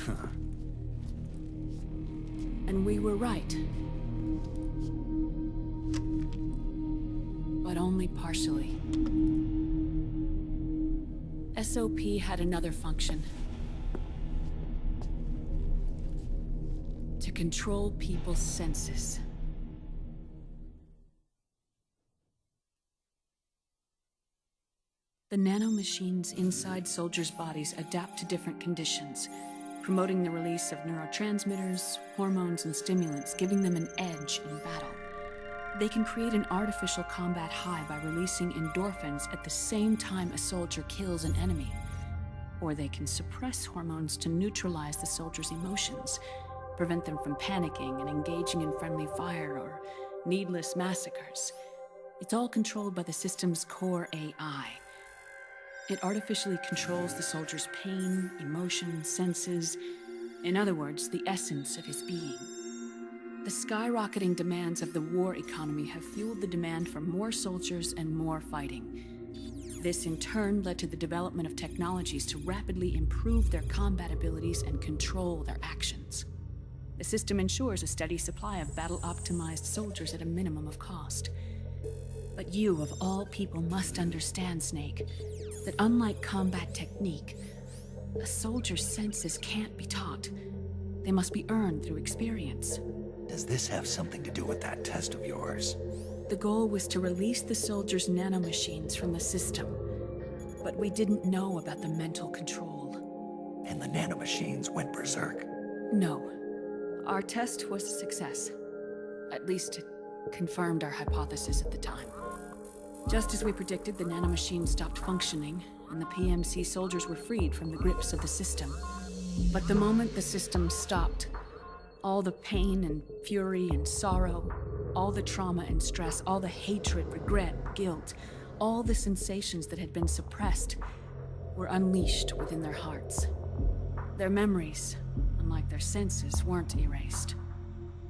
Huh. And we were right. But only partially. SOP had another function. To control people's senses. The nanomachines inside soldiers' bodies adapt to different conditions, promoting the release of neurotransmitters, hormones, and stimulants, giving them an edge in battle. They can create an artificial combat high by releasing endorphins at the same time a soldier kills an enemy. Or they can suppress hormones to neutralize the soldier's emotions, prevent them from panicking and engaging in friendly fire or needless massacres. It's all controlled by the system's core AI. It artificially controls the soldier's pain, emotion, senses, in other words, the essence of his being. The skyrocketing demands of the war economy have fueled the demand for more soldiers and more fighting. This in turn led to the development of technologies to rapidly improve their combat abilities and control their actions. The system ensures a steady supply of battle-optimized soldiers at a minimum of cost. But you, of all people, must understand, Snake, that unlike combat technique, a soldier's senses can't be taught. They must be earned through experience. Does this have something to do with that test of yours? The goal was to release the soldiers' nanomachines from the system, but we didn't know about the mental control. And the nanomachines went berserk? No. Our test was a success. At least it confirmed our hypothesis at the time. Just as we predicted, the nanomachines stopped functioning, and the PMC soldiers were freed from the grips of the system. But the moment the system stopped, all the pain and fury and sorrow, All the trauma and stress, all the hatred, regret, guilt, all the sensations that had been suppressed were unleashed within their hearts. Their memories, unlike their senses, weren't erased.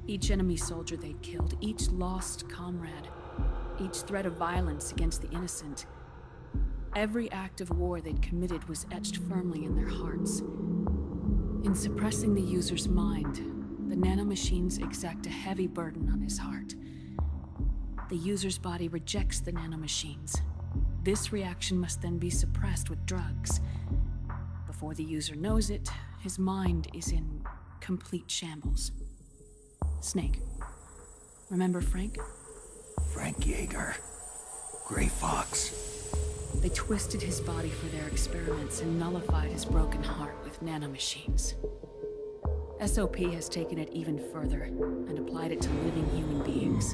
Each enemy soldier they'd killed, each lost comrade, each threat of violence against the innocent, every act of war they'd committed was etched firmly in their hearts. In suppressing the user's mind, the nanomachines exact a heavy burden on his heart. The user's body rejects the nanomachines. This reaction must then be suppressed with drugs. Before the user knows it, his mind is in complete shambles. Snake. Remember Frank? Frank Yeager. Gray Fox. They twisted his body for their experiments and nullified his broken heart with nanomachines. SOP has taken it even further and applied it to living human beings.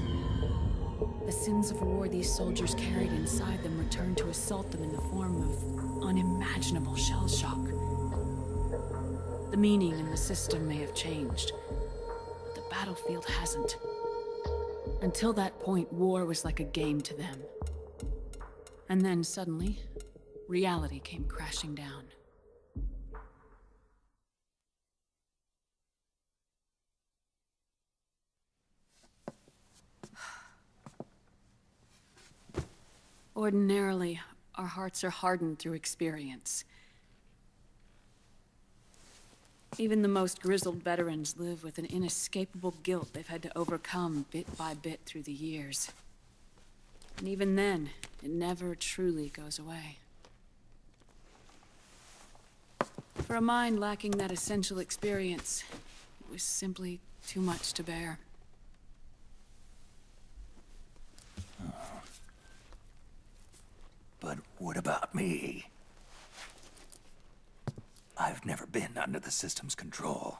The sins of war these soldiers carried inside them returned to assault them in the form of unimaginable shell shock. The meaning in the system may have changed, but the battlefield hasn't. Until that point, war was like a game to them. And then suddenly, reality came crashing down. Ordinarily, our hearts are hardened through experience. Even the most grizzled veterans live with an inescapable guilt they've had to overcome bit by bit through the years. And even then, it never truly goes away. For a mind lacking that essential experience, it was simply too much to bear. But what about me? I've never been under the system's control.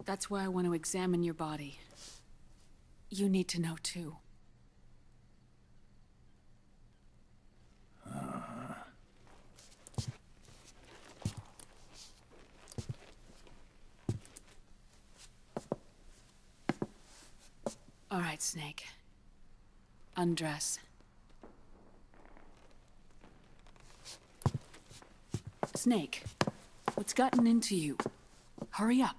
That's why I want to examine your body. You need to know too. All right, Snake. Undress. Snake, what's gotten into you? Hurry up.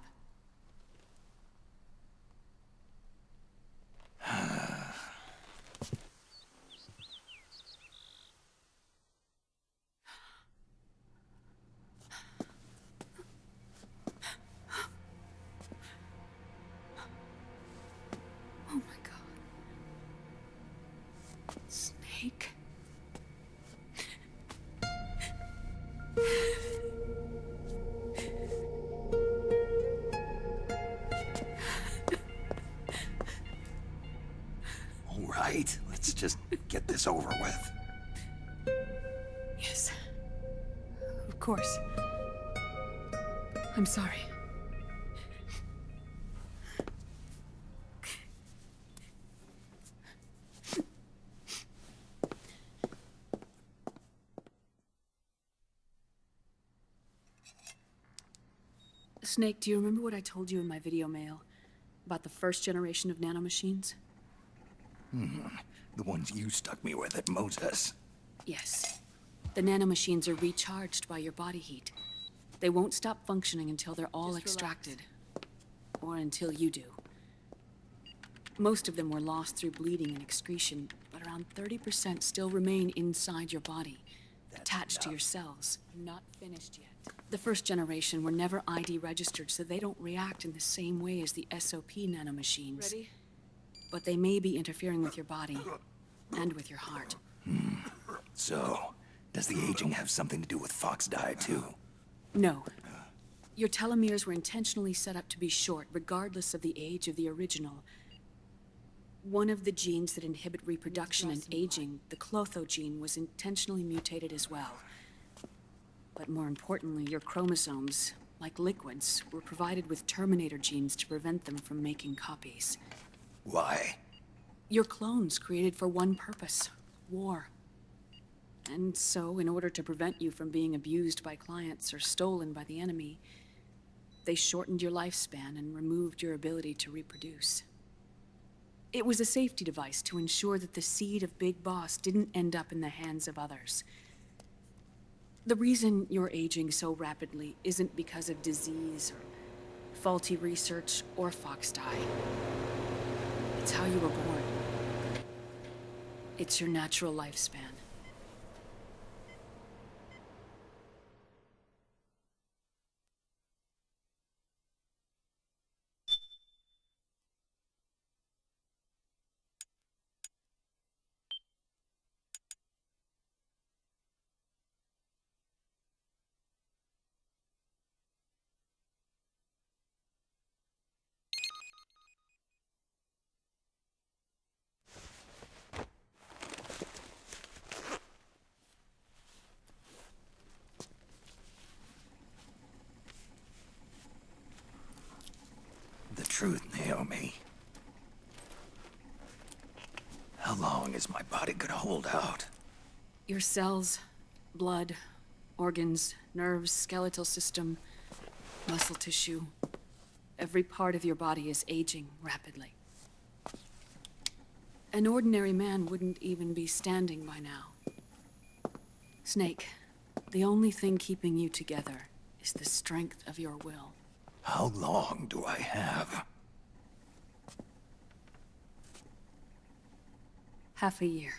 Oh my God. Snake. All right, let's just get this over with. Yes. Of course. I'm sorry. Snake, do you remember what I told you in my video mail about the first generation of nanomachines? The ones you stuck me with at Moses. Yes. The nanomachines are recharged by your body heat. They won't stop functioning until they're all extracted. Or until you do. Most of them were lost through bleeding and excretion, but around 30% still remain inside your body, attached to your cells. I'm not finished yet. The first generation were never ID registered, so they don't react in the same way as the SOP nanomachines. Ready? But they may be interfering with your body and with your heart. So, does the aging have something to do with Fox diet too? No. Your telomeres were intentionally set up to be short, regardless of the age of the original. One of the genes that inhibit reproduction and aging, the Clotho gene, was intentionally mutated as well. But more importantly, your chromosomes, like liquids, were provided with Terminator genes to prevent them from making copies. Why? Your clones created for one purpose: war. And so, in order to prevent you from being abused by clients or stolen by the enemy, they shortened your lifespan and removed your ability to reproduce. It was a safety device to ensure that the seed of Big Boss didn't end up in the hands of others. The reason you're aging so rapidly isn't because of disease or faulty research or fox dye. It's how you were born. It's your natural lifespan. The truth, Naomi. How long is my body gonna hold out? Your cells, blood, organs, nerves, skeletal system, muscle tissue. Every part of your body is aging rapidly. An ordinary man wouldn't even be standing by now. Snake, the only thing keeping you together is the strength of your will. How long do I have? Half a year.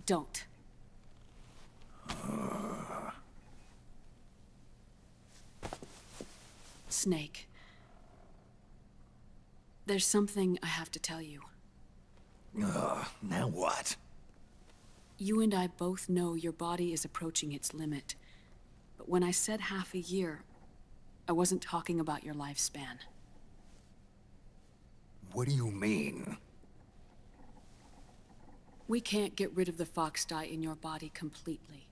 Don't. Snake. There's something I have to tell you. Now what? You and I both know your body is approaching its limit. But when I said half a year, I wasn't talking about your lifespan. What do you mean? We can't get rid of the fox dye in your body completely.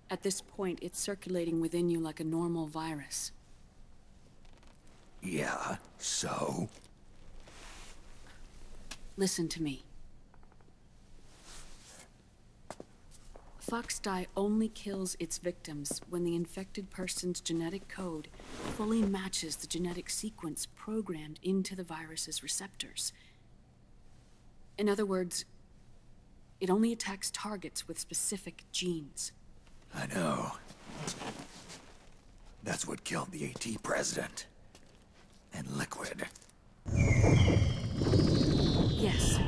At this point, it's circulating within you like a normal virus. Yeah, so? Listen to me. Fox dye only kills its victims when the infected person's genetic code fully matches the genetic sequence programmed into the virus's receptors. In other words, it only attacks targets with specific genes. I know. That's what killed the AT president. And Liquid. Yes.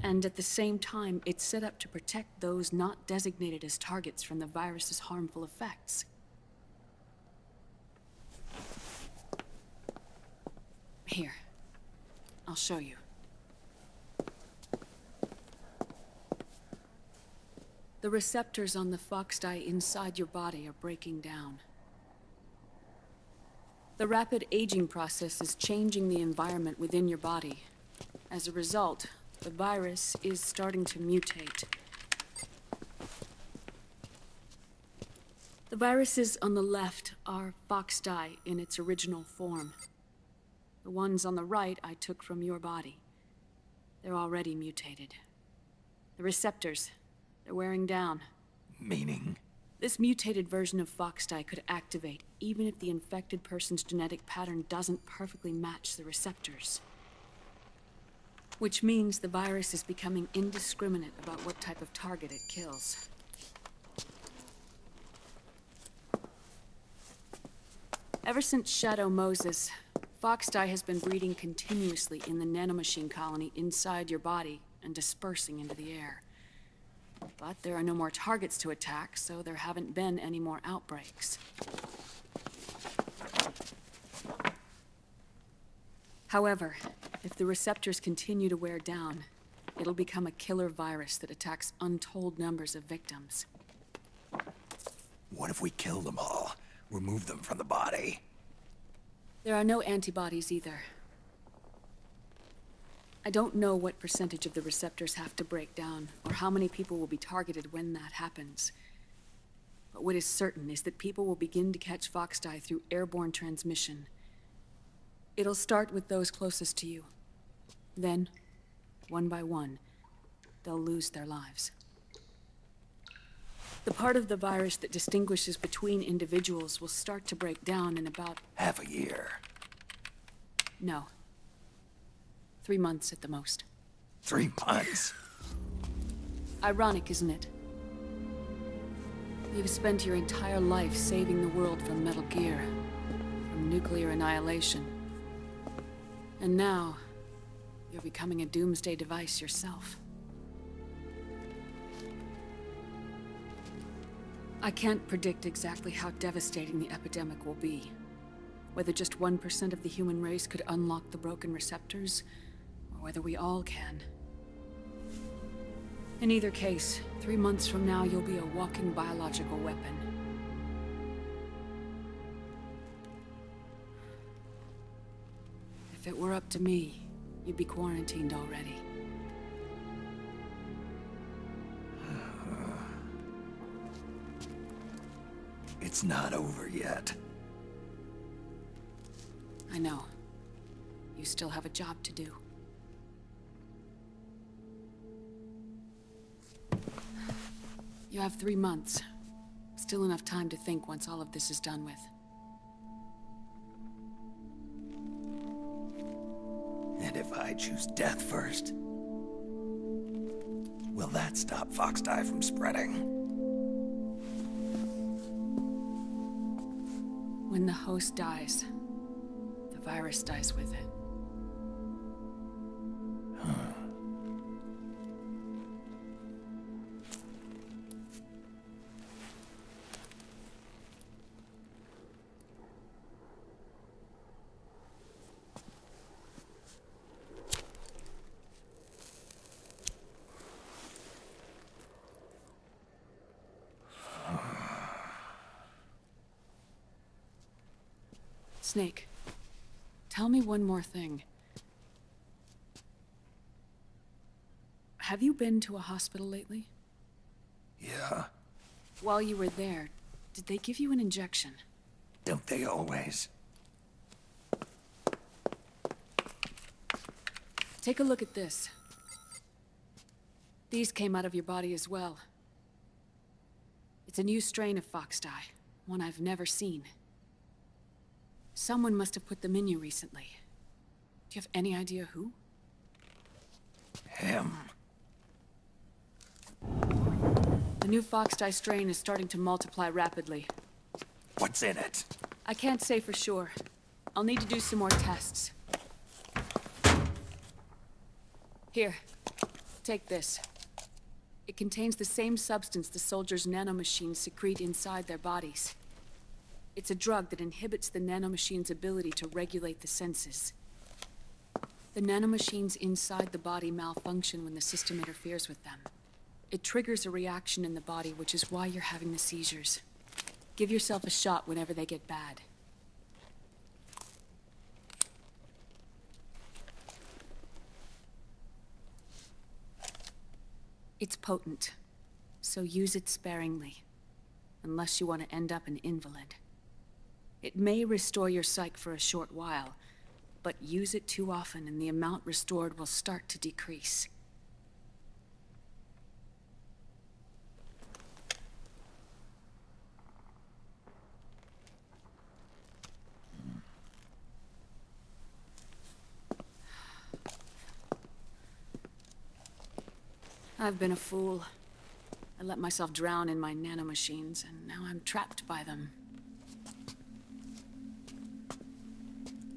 And at the same time, it's set up to protect those not designated as targets from the virus's harmful effects. Here. I'll show you. The receptors on the fox dye inside your body are breaking down. The rapid aging process is changing the environment within your body. As a result, the virus is starting to mutate. The viruses on the left are fox dye in its original form. The ones on the right I took from your body. They're already mutated. The receptors, they're wearing down. Meaning? This mutated version of fox dye could activate even if the infected person's genetic pattern doesn't perfectly match the receptors. Which means the virus is becoming indiscriminate about what type of target it kills. Ever since Shadow Moses, fox dye has been breeding continuously in the nanomachine colony inside your body and dispersing into the air. But there are no more targets to attack, so there haven't been any more outbreaks. However, if the receptors continue to wear down, it'll become a killer virus that attacks untold numbers of victims. What if we kill them all? Remove them from the body? There are no antibodies either. I don't know what percentage of the receptors have to break down, or how many people will be targeted when that happens. But what is certain is that people will begin to catch Foxdie through airborne transmission. It'll start with those closest to you. Then, one by one, they'll lose their lives. The part of the virus that distinguishes between individuals will start to break down in about... half a year. No. 3 months at the most. 3 months? Ironic, isn't it? You've spent your entire life saving the world from Metal Gear, from nuclear annihilation. And now, you're becoming a doomsday device yourself. I can't predict exactly how devastating the epidemic will be. Whether just 1% of the human race could unlock the broken receptors, or whether we all can. In either case, 3 months from now, you'll be a walking biological weapon. If it were up to me, you'd be quarantined already. It's not over yet. I know. You still have a job to do. You have 3 months. Still enough time to think once all of this is done with. And if I choose death first, will that stop Foxdie from spreading? When the host dies, the virus dies with it. Snake, tell me one more thing. Have you been to a hospital lately? Yeah. While you were there, did they give you an injection? Don't they always? Take a look at this. These came out of your body as well. It's a new strain of Foxdie, one I've never seen. Someone must have put them in you recently. Do you have any idea who? Him. The new Foxdie strain is starting to multiply rapidly. What's in it? I can't say for sure. I'll need to do some more tests. Here, take this. It contains the same substance the soldiers' nanomachines secrete inside their bodies. It's a drug that inhibits the nanomachine's ability to regulate the senses. The nanomachines inside the body malfunction when the system interferes with them. It triggers a reaction in the body, which is why you're having the seizures. Give yourself a shot whenever they get bad. It's potent, so use it sparingly, unless you want to end up an invalid. It may restore your psyche for a short while, but use it too often and the amount restored will start to decrease. I've been a fool. I let myself drown in my nanomachines, and now I'm trapped by them.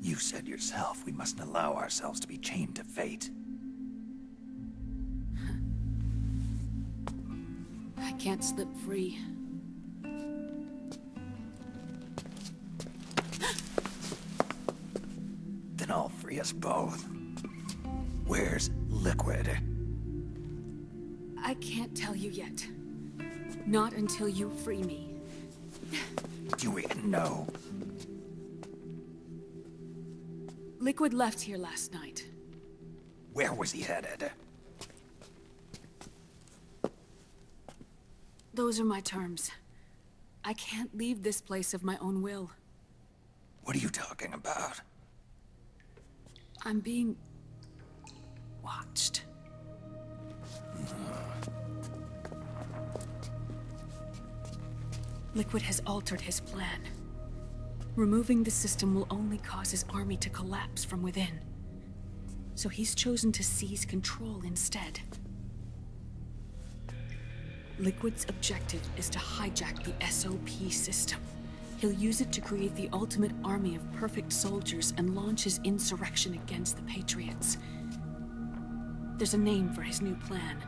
You said yourself we mustn't allow ourselves to be chained to fate. I can't slip free. Then I'll free us both. Where's Liquid? I can't tell you yet. Not until you free me. Do you even know? Liquid left here last night. Where was he headed? Those are my terms. I can't leave this place of my own will. What are you talking about? I'm being... watched. Liquid has altered his plan. Removing the system will only cause his army to collapse from within. So he's chosen to seize control instead. Liquid's objective is to hijack the SOP system. He'll use it to create the ultimate army of perfect soldiers and launch his insurrection against the Patriots. There's a name for his new plan.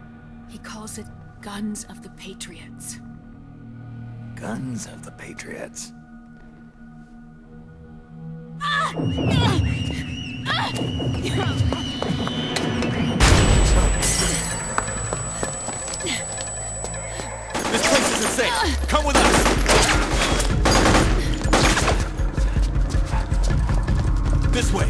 He calls it Guns of the Patriots. Guns of the Patriots? This place isn't safe. Come with us. This way.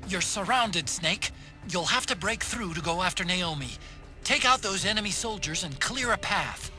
You're surrounded, Snake. You'll have to break through to go after Naomi. Take out those enemy soldiers and clear a path.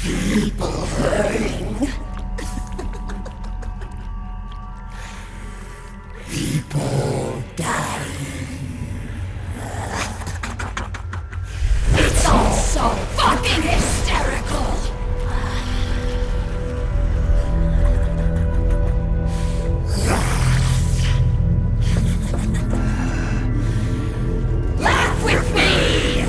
People hurting. People dying. It's all so fucking hysterical. Laugh with me!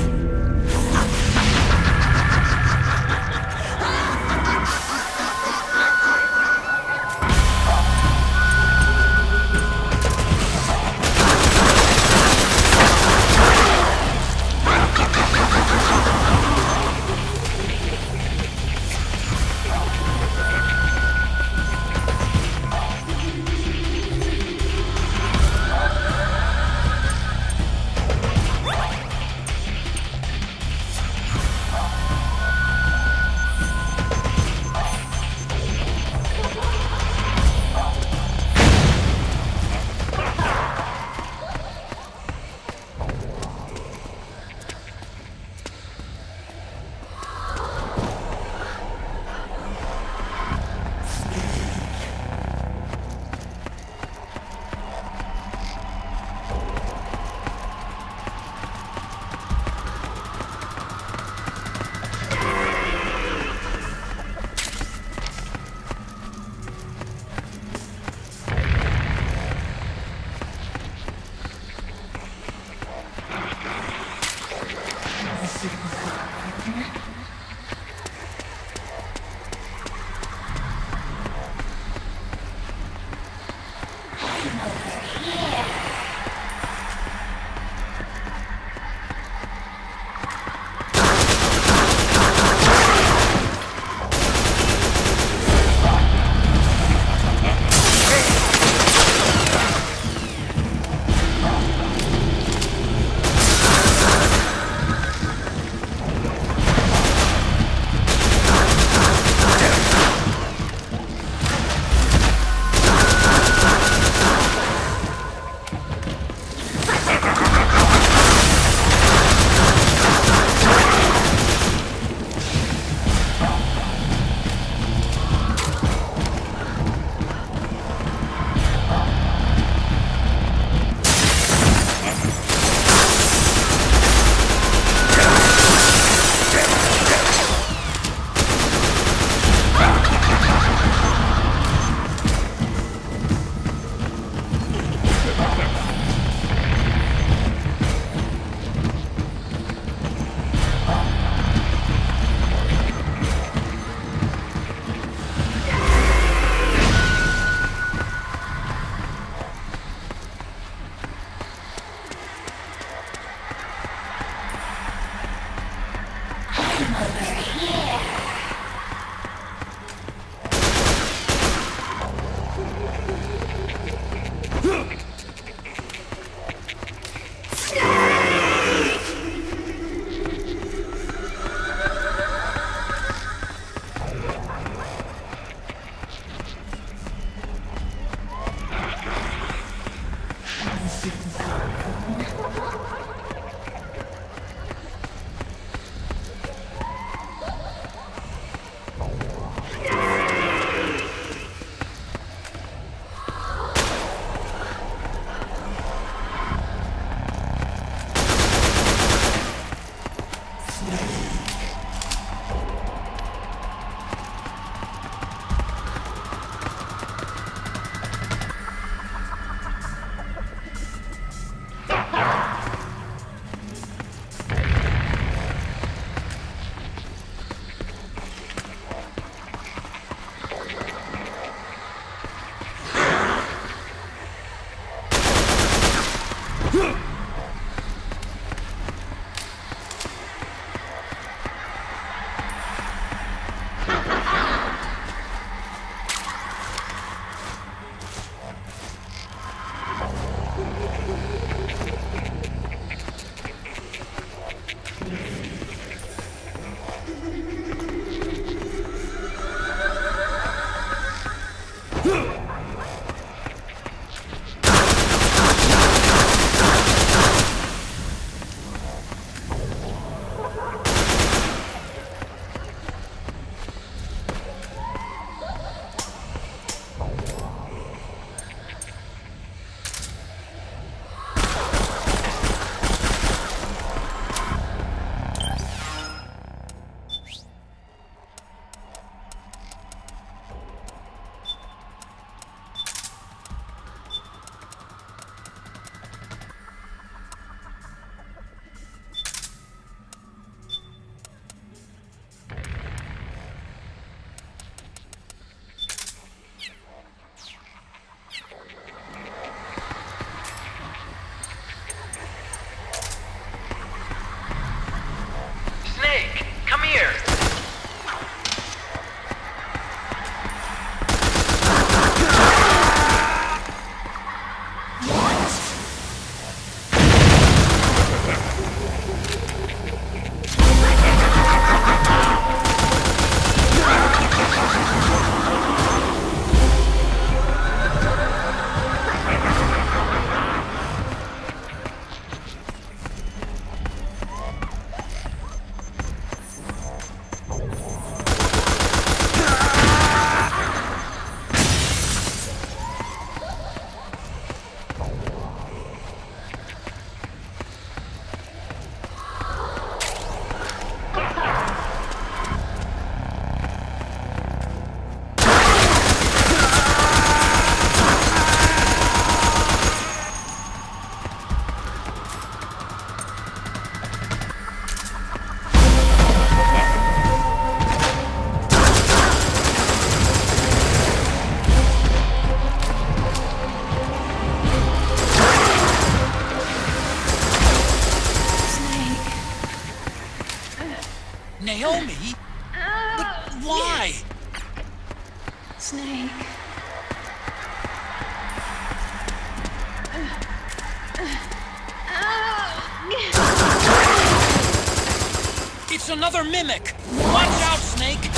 Why? Yes. Snake. It's another mimic! Watch out, Snake!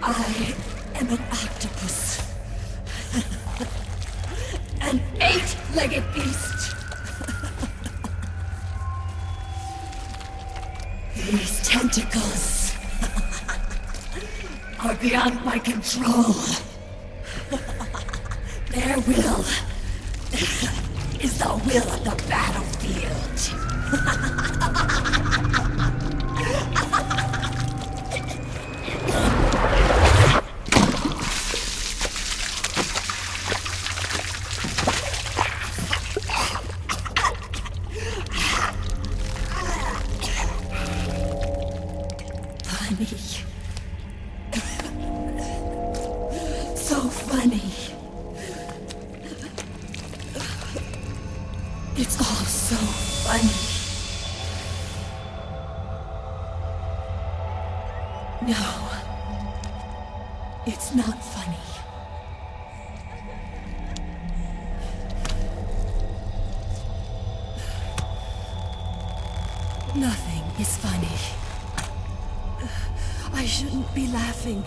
I am an octopus. An 8-legged beast. These tentacles are beyond my control. Their will is the will of the battlefield. So funny. It's all so funny. No, it's not funny. Nothing is funny. I shouldn't be laughing.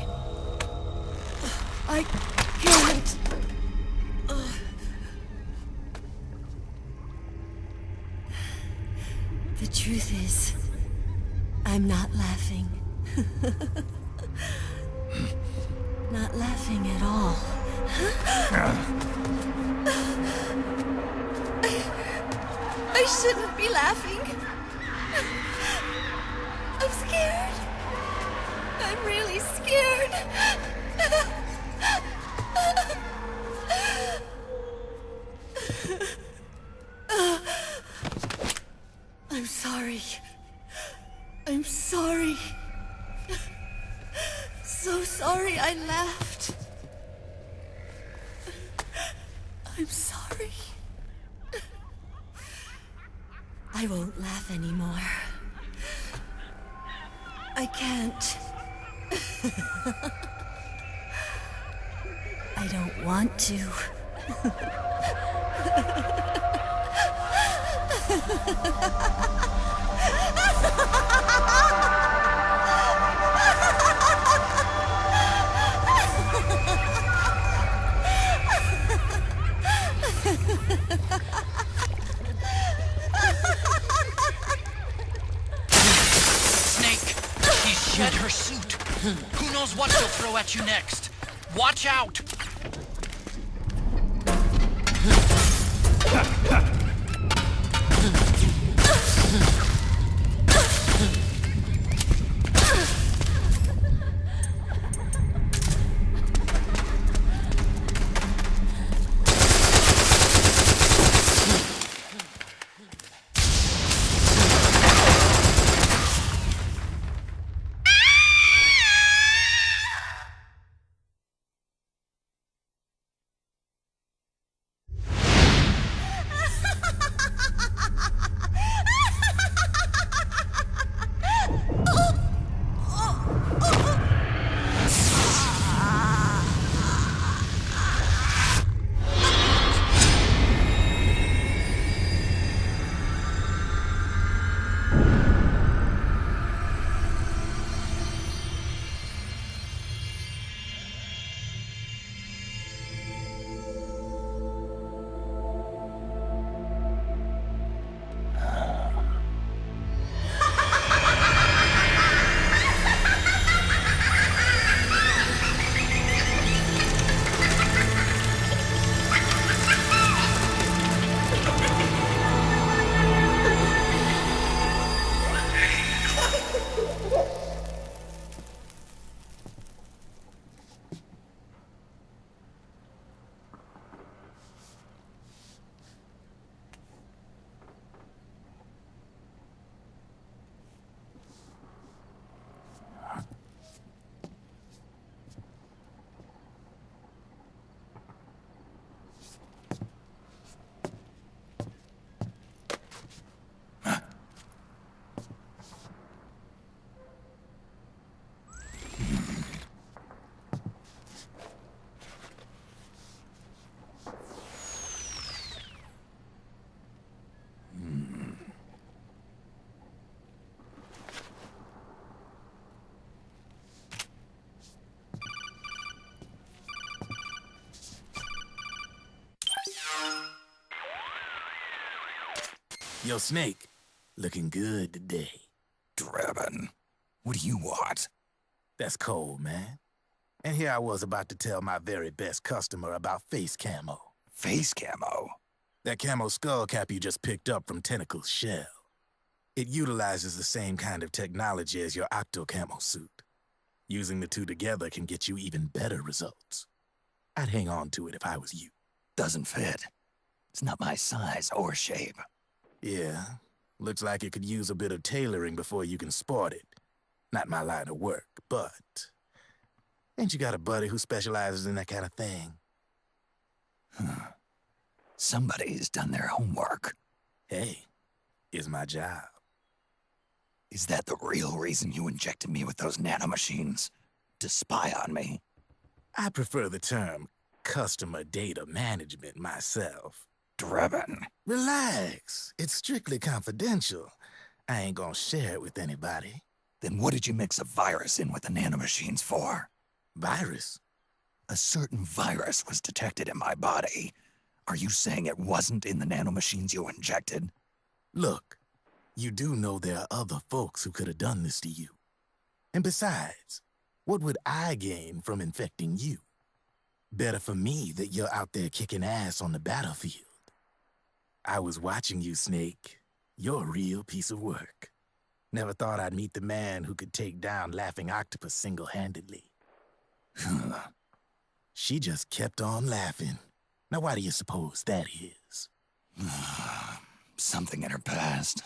I can't. The truth is, I'm not laughing. Not laughing at all. I shouldn't be laughing. I'm scared. I'm really scared. I'm sorry. I'm sorry. So sorry I laughed. I'm sorry. I won't laugh anymore. I can't. I don't want to. Snake! He's shed her suit. Who knows what she'll throw at you next? Watch out! Yo, Snake, looking good today. Drebin, what do you want? That's cold, man. And here I was about to tell my very best customer about face camo. Face camo? That camo skull cap you just picked up from Tentacle's shell. It utilizes the same kind of technology as your octo camo suit. Using the two together can get you even better results. I'd hang on to it if I was you. Doesn't fit. It's not my size or shape. Yeah, looks like it could use a bit of tailoring before you can sport it. Not my line of work, but... ain't you got a buddy who specializes in that kind of thing? Somebody's done their homework. Hey, it's my job. Is that the real reason you injected me with those nanomachines? To spy on me? I prefer the term customer data management myself. Drebin. Relax. It's strictly confidential. I ain't gonna share it with anybody. Then what did you mix a virus in with the nanomachines for? Virus? A certain virus was detected in my body. Are you saying it wasn't in the nanomachines you injected? Look, you do know there are other folks who could have done this to you. And besides, what would I gain from infecting you? Better for me that you're out there kicking ass on the battlefield. I was watching you, Snake. You're a real piece of work. Never thought I'd meet the man who could take down Laughing Octopus single-handedly. She just kept on laughing. Now why do you suppose that is? Something in her past.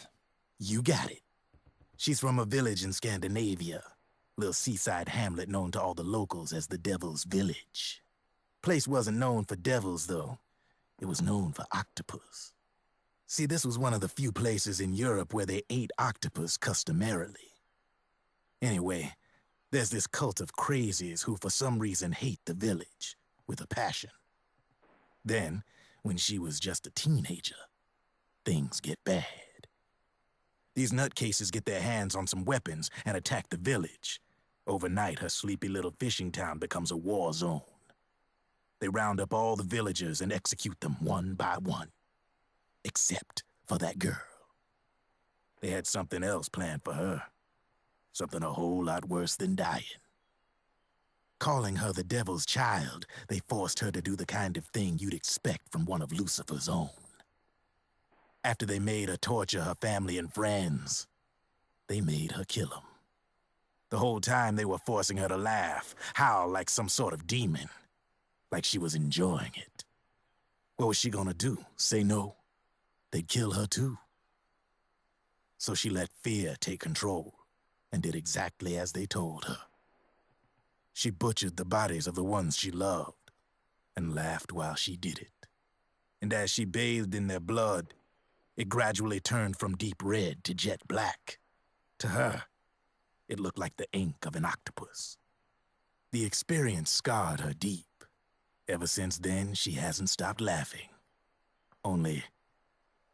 You got it. She's from a village in Scandinavia. Little seaside hamlet known to all the locals as the Devil's Village. Place wasn't known for devils, though. It was known for octopus. See, this was one of the few places in Europe where they ate octopus customarily. Anyway, there's this cult of crazies who for some reason hate the village with a passion. Then, when she was just a teenager, things get bad. These nutcases get their hands on some weapons and attack the village. Overnight, her sleepy little fishing town becomes a war zone. They round up all the villagers and execute them one by one. Except for that girl. They had something else planned for her. Something a whole lot worse than dying. Calling her the Devil's Child, they forced her to do the kind of thing you'd expect from one of Lucifer's own. After they made her torture her family and friends, they made her kill them. The whole time they were forcing her to laugh, howl like some sort of demon. Like she was enjoying it. What was she gonna do? Say no? They'd kill her too. So she let fear take control and did exactly as they told her. She butchered the bodies of the ones she loved and laughed while she did it. And as she bathed in their blood, it gradually turned from deep red to jet black. To her, it looked like the ink of an octopus. The experience scarred her deep. Ever since then, she hasn't stopped laughing. Only,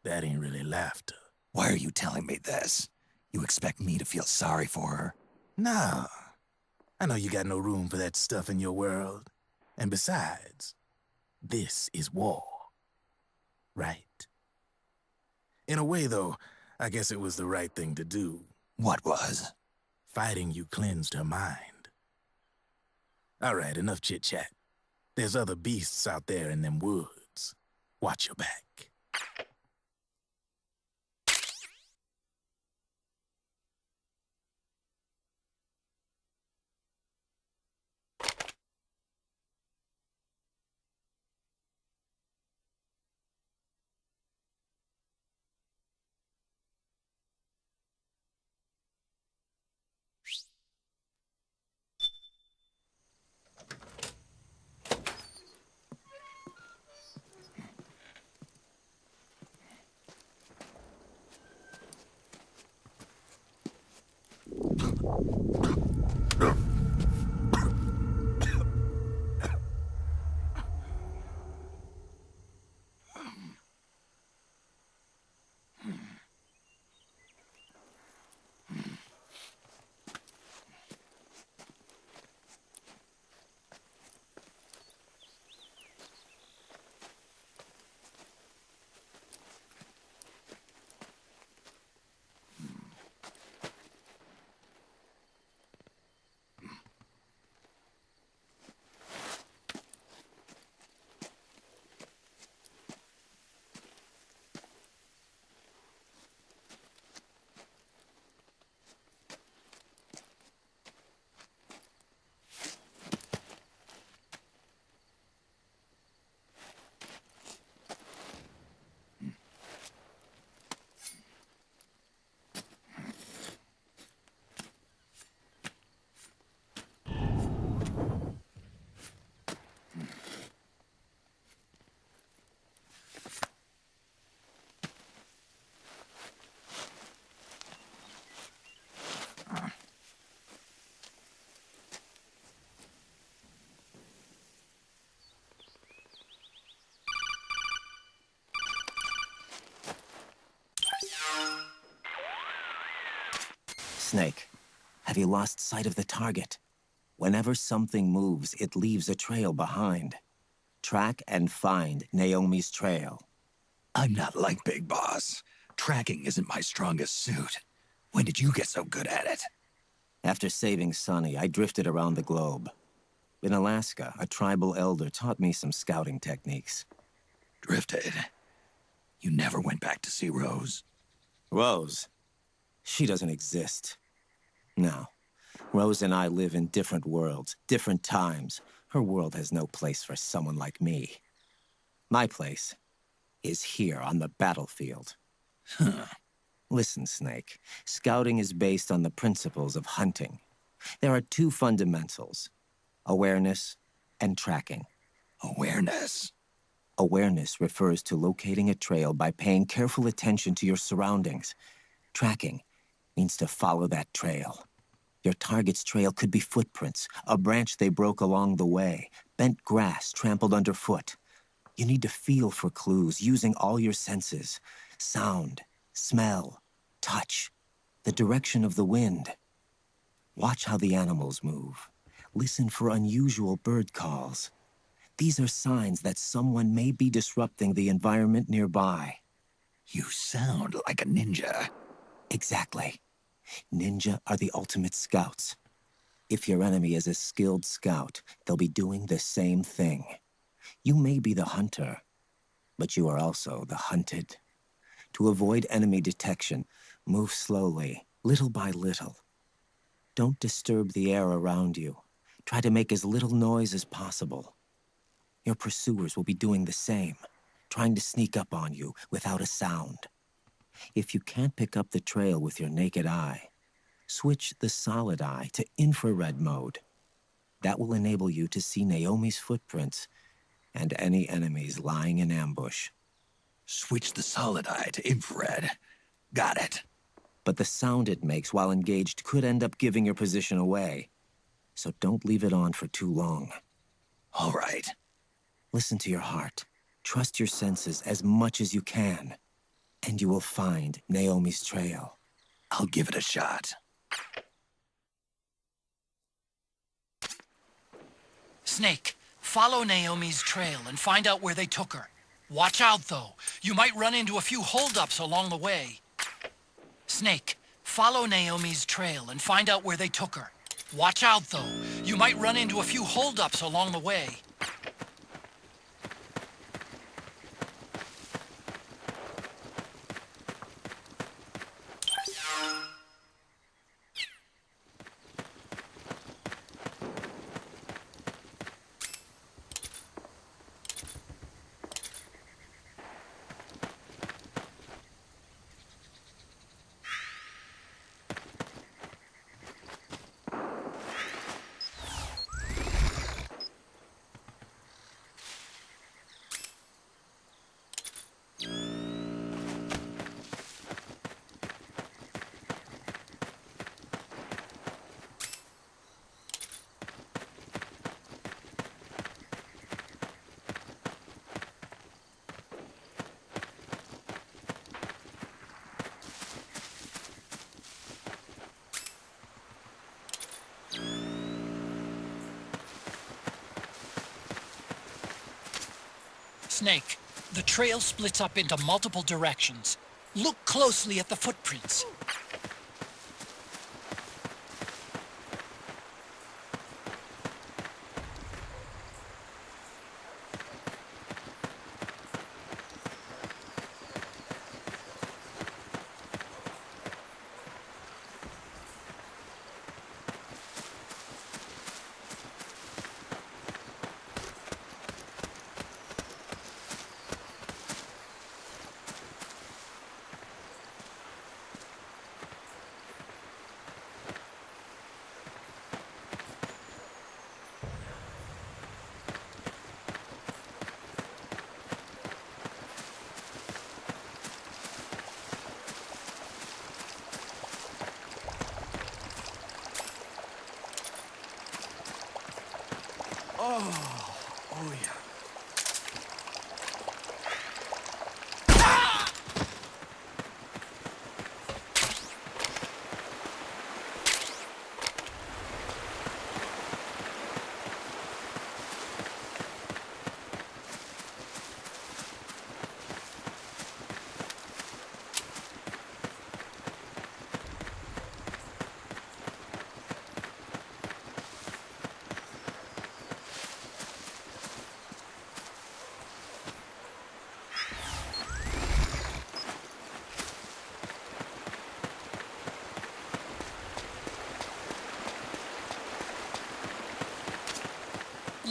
that ain't really laughter. Why are you telling me this? You expect me to feel sorry for her? Nah. I know you got no room for that stuff in your world. And besides, this is war. Right? In a way, though, I guess it was the right thing to do. What was? Fighting you cleansed her mind. All right, enough chit-chat. There's other beasts out there in them woods. Watch your back. Snake, have you lost sight of the target? Whenever something moves, it leaves a trail behind. Track and find Naomi's trail. I'm not like Big Boss. Tracking isn't my strongest suit. When did you get so good at it? After saving Sonny, I drifted around the globe. In Alaska, a tribal elder taught me some scouting techniques. Drifted? You never went back to see Rose? Rose? She doesn't exist. No. Rose and I live in different worlds, different times. Her world has no place for someone like me. My place is here on the battlefield. Huh. Listen, Snake. Scouting is based on the principles of hunting. There are two fundamentals: awareness and tracking. Awareness? Awareness refers to locating a trail by paying careful attention to your surroundings. Tracking means to follow that trail. Your target's trail could be footprints, a branch they broke along the way, bent grass trampled underfoot. You need to feel for clues using all your senses: sound, smell, touch, the direction of the wind. Watch how the animals move. Listen for unusual bird calls. These are signs that someone may be disrupting the environment nearby. You sound like a ninja. Exactly. Ninja are the ultimate scouts. If your enemy is a skilled scout, they'll be doing the same thing. You may be the hunter, but you are also the hunted. To avoid enemy detection, move slowly, little by little. Don't disturb the air around you. Try to make as little noise as possible. Your pursuers will be doing the same, trying to sneak up on you without a sound. If you can't pick up the trail with your naked eye, switch the solid eye to infrared mode. That will enable you to see Naomi's footprints and any enemies lying in ambush. Switch the solid eye to infrared. Got it. But the sound it makes while engaged could end up giving your position away. So don't leave it on for too long. All right. Listen to your heart. Trust your senses as much as you can. And you will find Naomi's trail. I'll give it a shot. Snake, follow Naomi's trail and find out where they took her. Watch out, though. You might run into a few holdups along the way. Snake, follow Naomi's trail and find out where they took her. Watch out, though. You might run into a few holdups along the way. Snake, the trail splits up into multiple directions. Look closely at the footprints.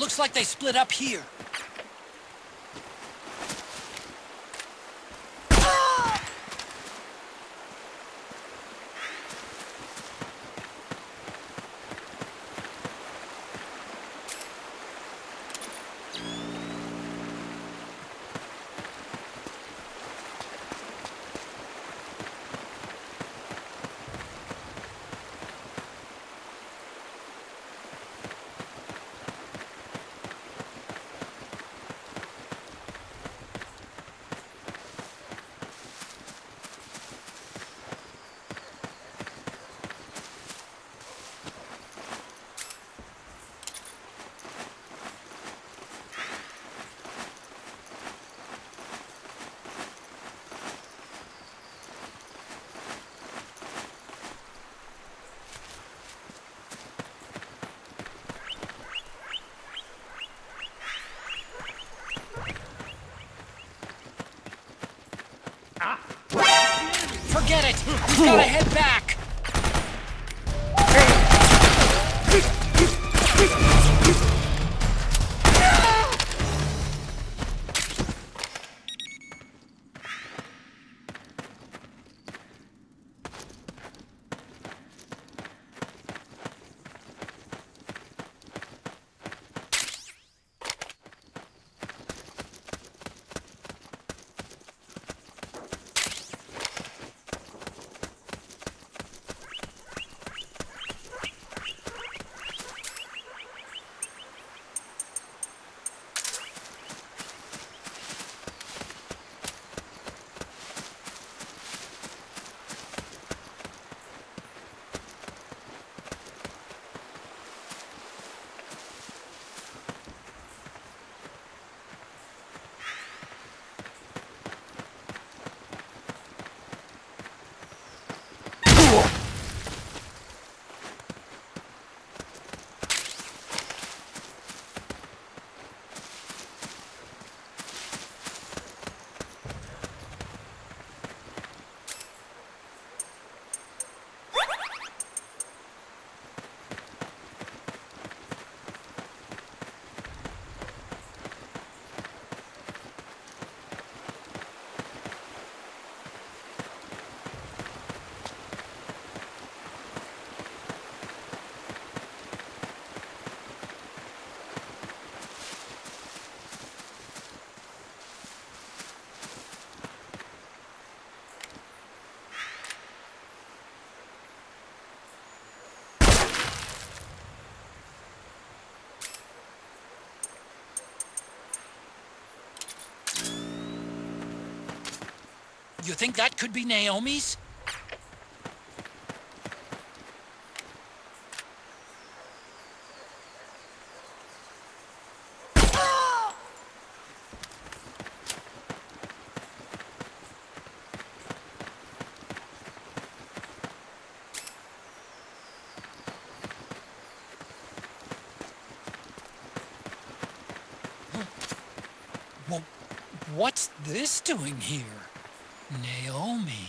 Looks like they split up here. Forget it! We've gotta head back! You think that could be Naomi's? Well, what's this doing here? Naomi.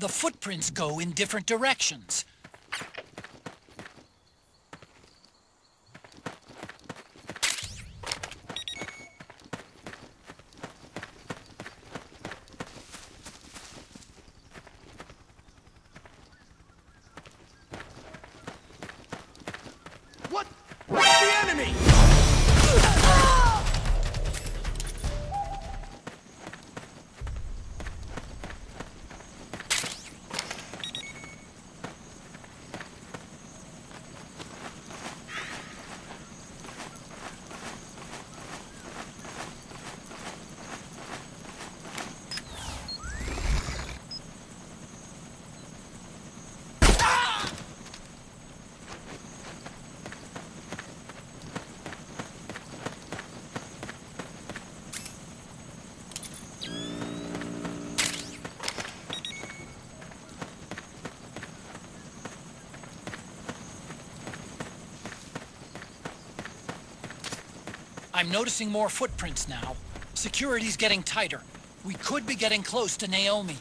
The footprints go in different directions. What? Where's the enemy? I'm noticing more footprints now. Security's getting tighter. We could be getting close to Naomi.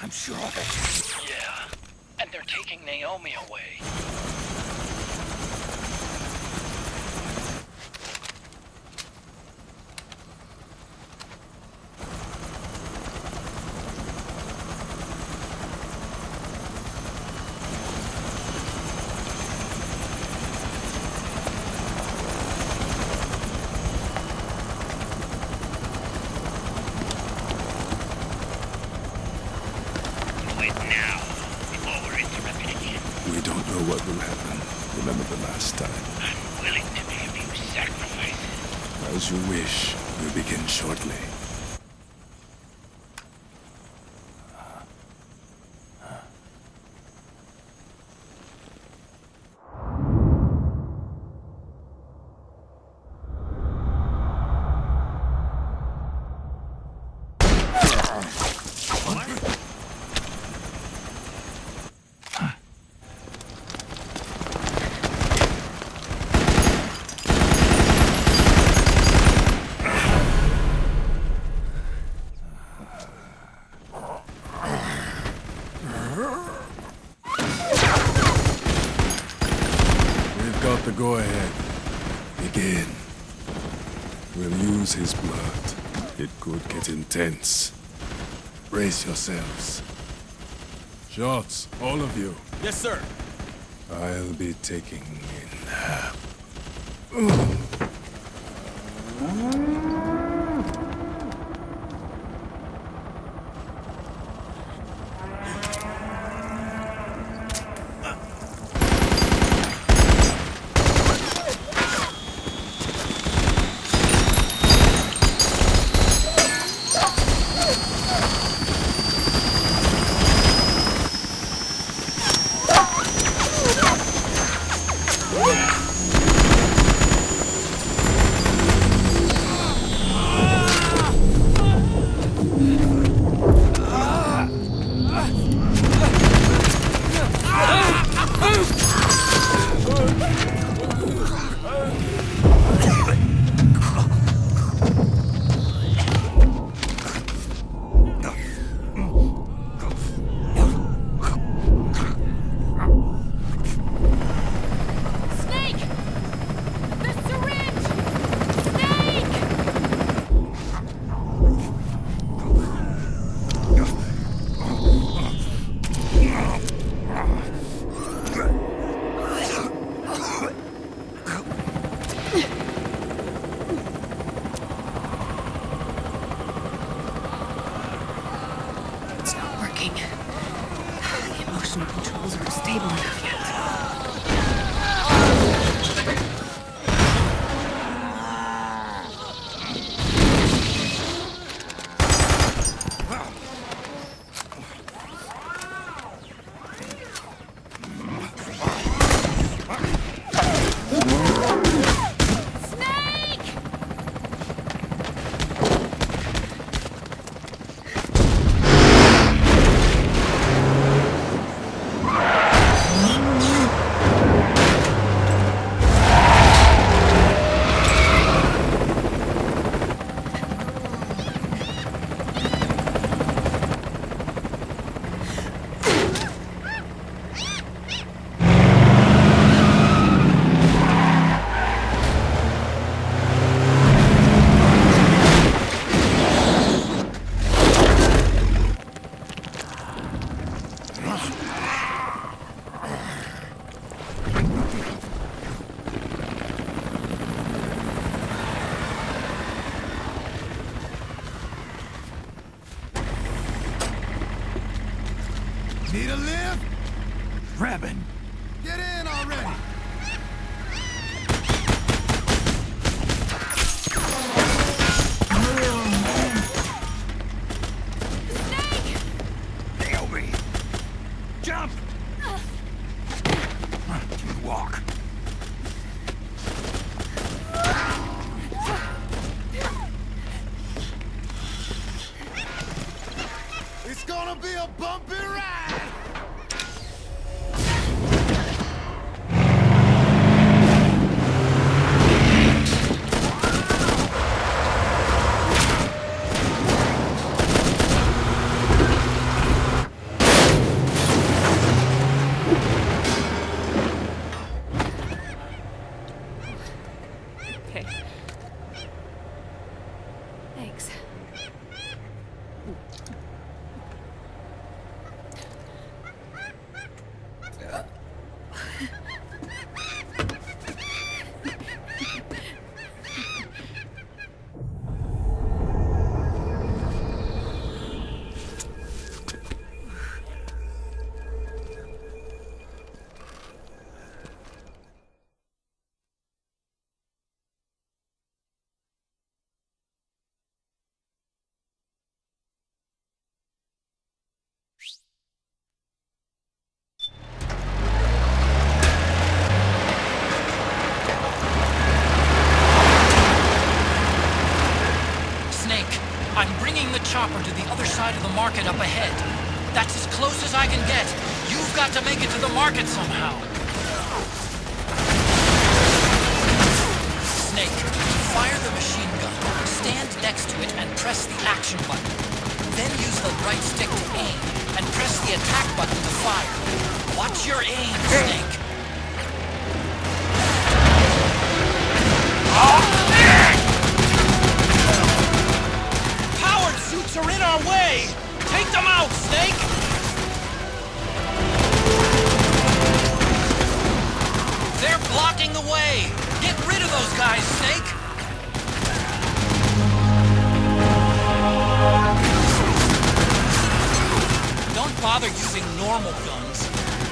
I'm sure of it. Yeah, and they're taking Naomi away. What will happen? Remember the last time. I'm willing to make a few sacrifices. As you wish. We'll begin shortly. Go ahead. Begin. We'll use his blood. It could get intense. Brace yourselves. Shots, all of you. Yes, sir. I'll be taking Need a lift? Revan! Get in already! Naomi! Jump! Can you walk? It's gonna be a bumpy ride! Okay. Thanks. Snake, I'm bringing the chopper to the other side of the market up ahead. That's as close as I can get. You've got to make it to the market somehow. Snake, fire the machine gun, stand next to it and press the action button. Then use the right stick to aim, and press the attack button to fire. Watch your aim, Snake. Powered suits are in our way! Take them out, Snake! They're blocking the way! Get rid of those guys, Snake! Don't bother using normal guns.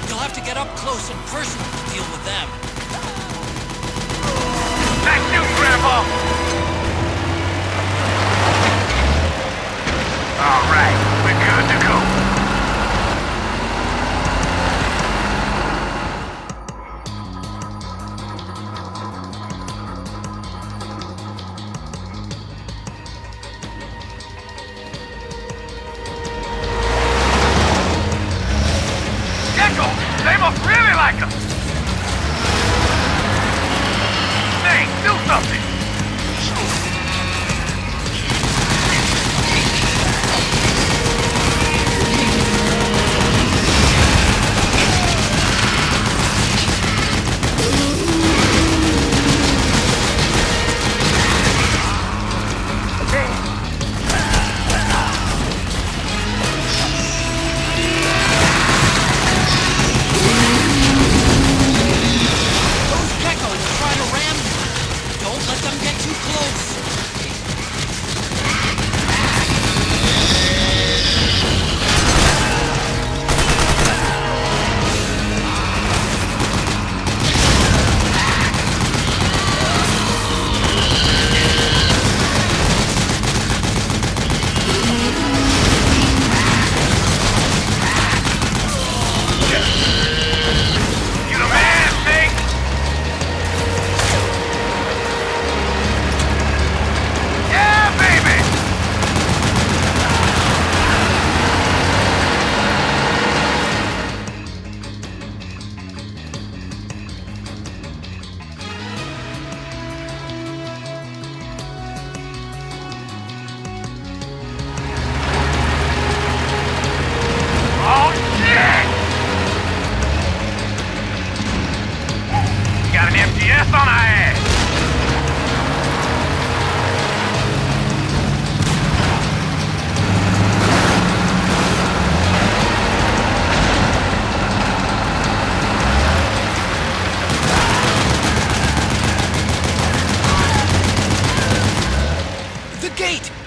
You'll have to get up close and personal to deal with them. Thank you, Grandpa! All right, we're good to go. They must really like us! Hey, do something!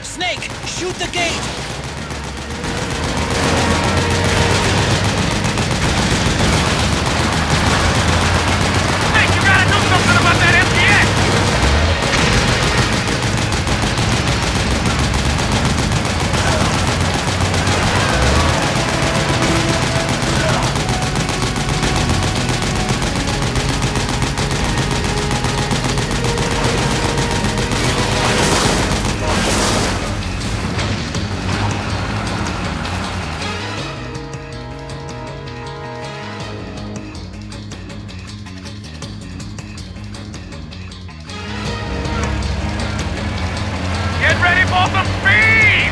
Snake, shoot the gate! For some speed!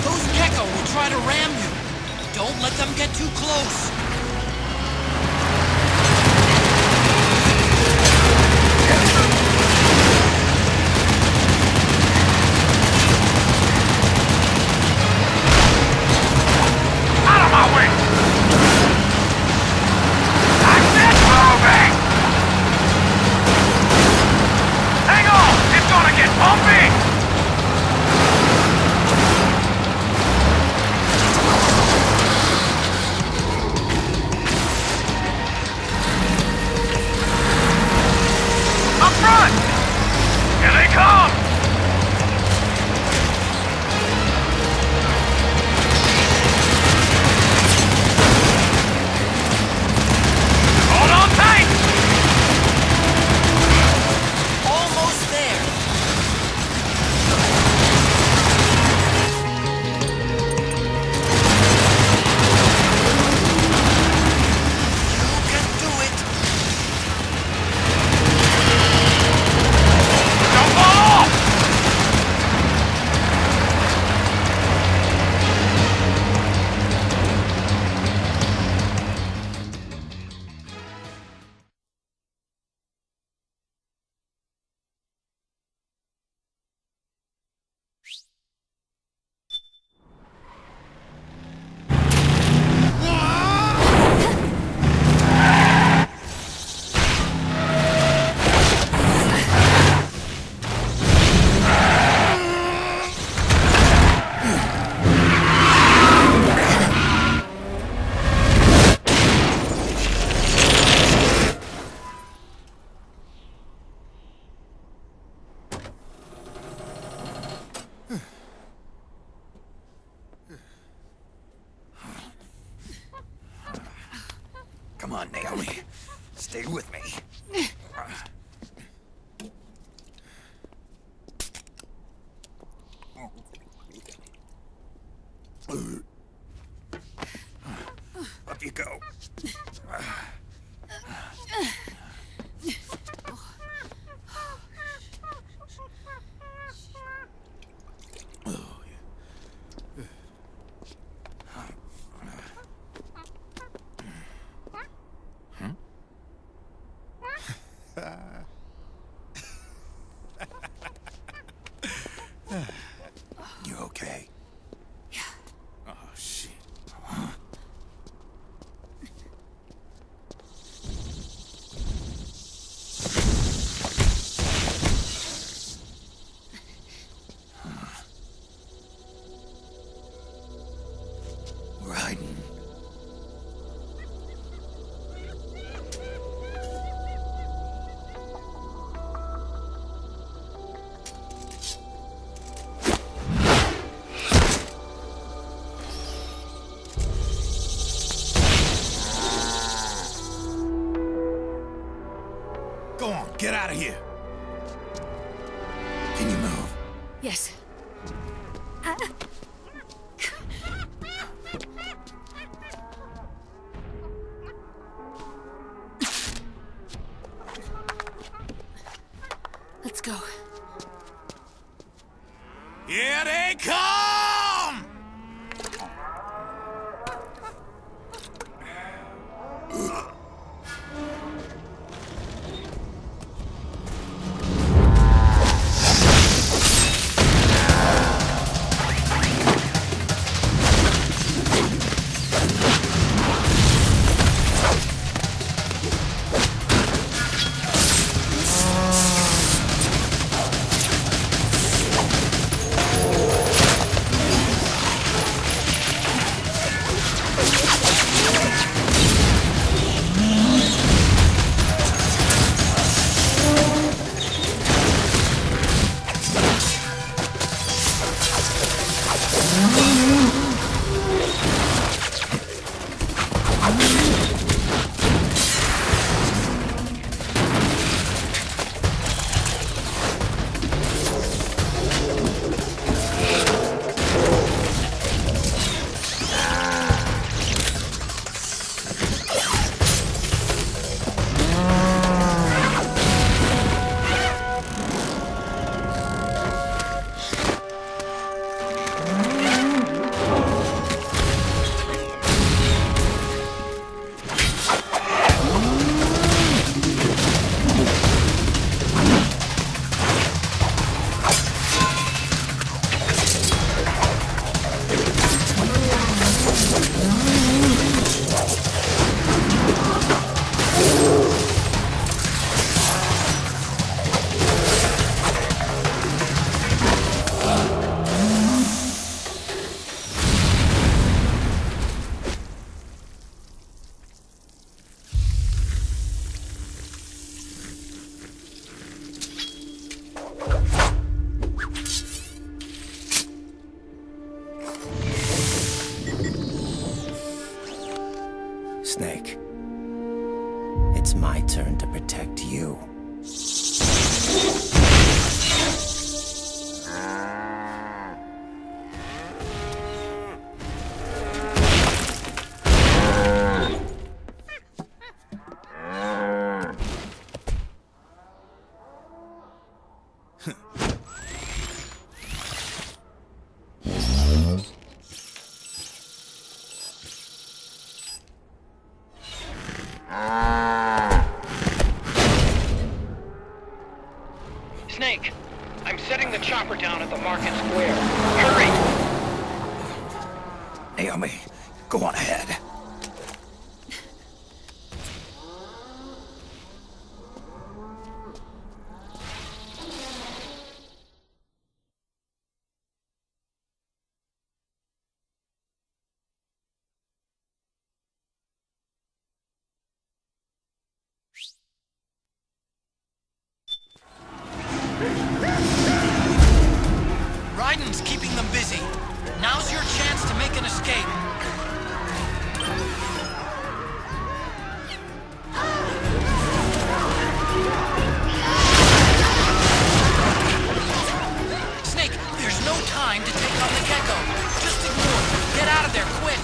Those Gecko will try to ram you. Don't let them get too close. Out of my way! I said moving! Hang on! It's gonna get bumpy! Up front! Here they come! Hold on tight! Almost there. You can do it. Don't fall off! Come on, Naomi. Stay with me. Up you go. You okay? Oh, shit. We're hiding. Go on, get out of here. Can you move? Yes. Let's go. Here they come! Snake, it's my turn to protect you. Snake, I'm setting the chopper down at the market square. Hurry! Naomi, go on ahead. Raiden's keeping them busy. Now's your chance to make an escape. Snake, there's no time to take on the gecko. Just ignore it. Get out of there, quick.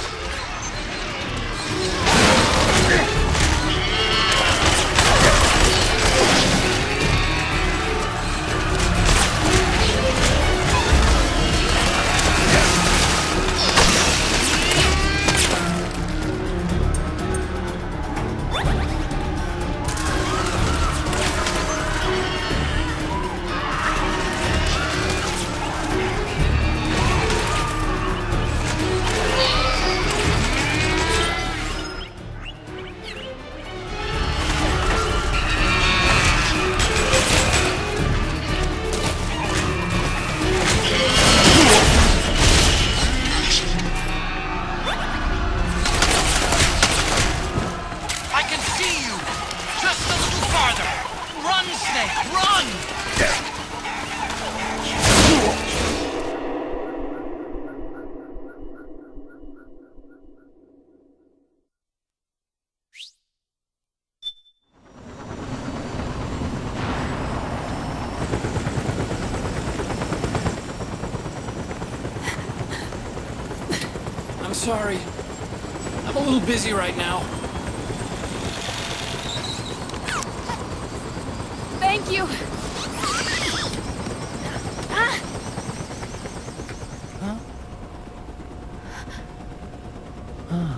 I'm sorry. I'm a little busy right now. Thank you. Ah! Huh? Huh.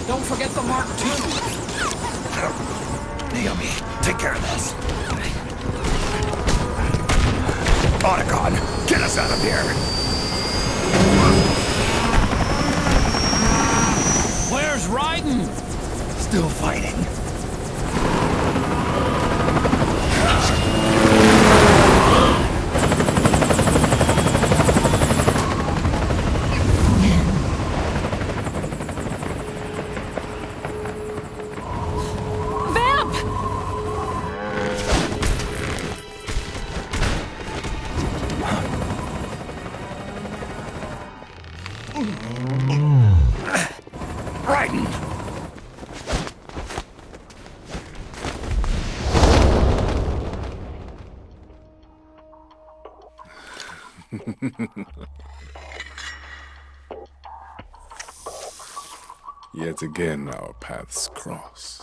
Don't forget the Mark II. Naomi, take care of this. Otacon, get us out of here! Where's Raiden? Still fighting. Brighton! Yet again our paths cross.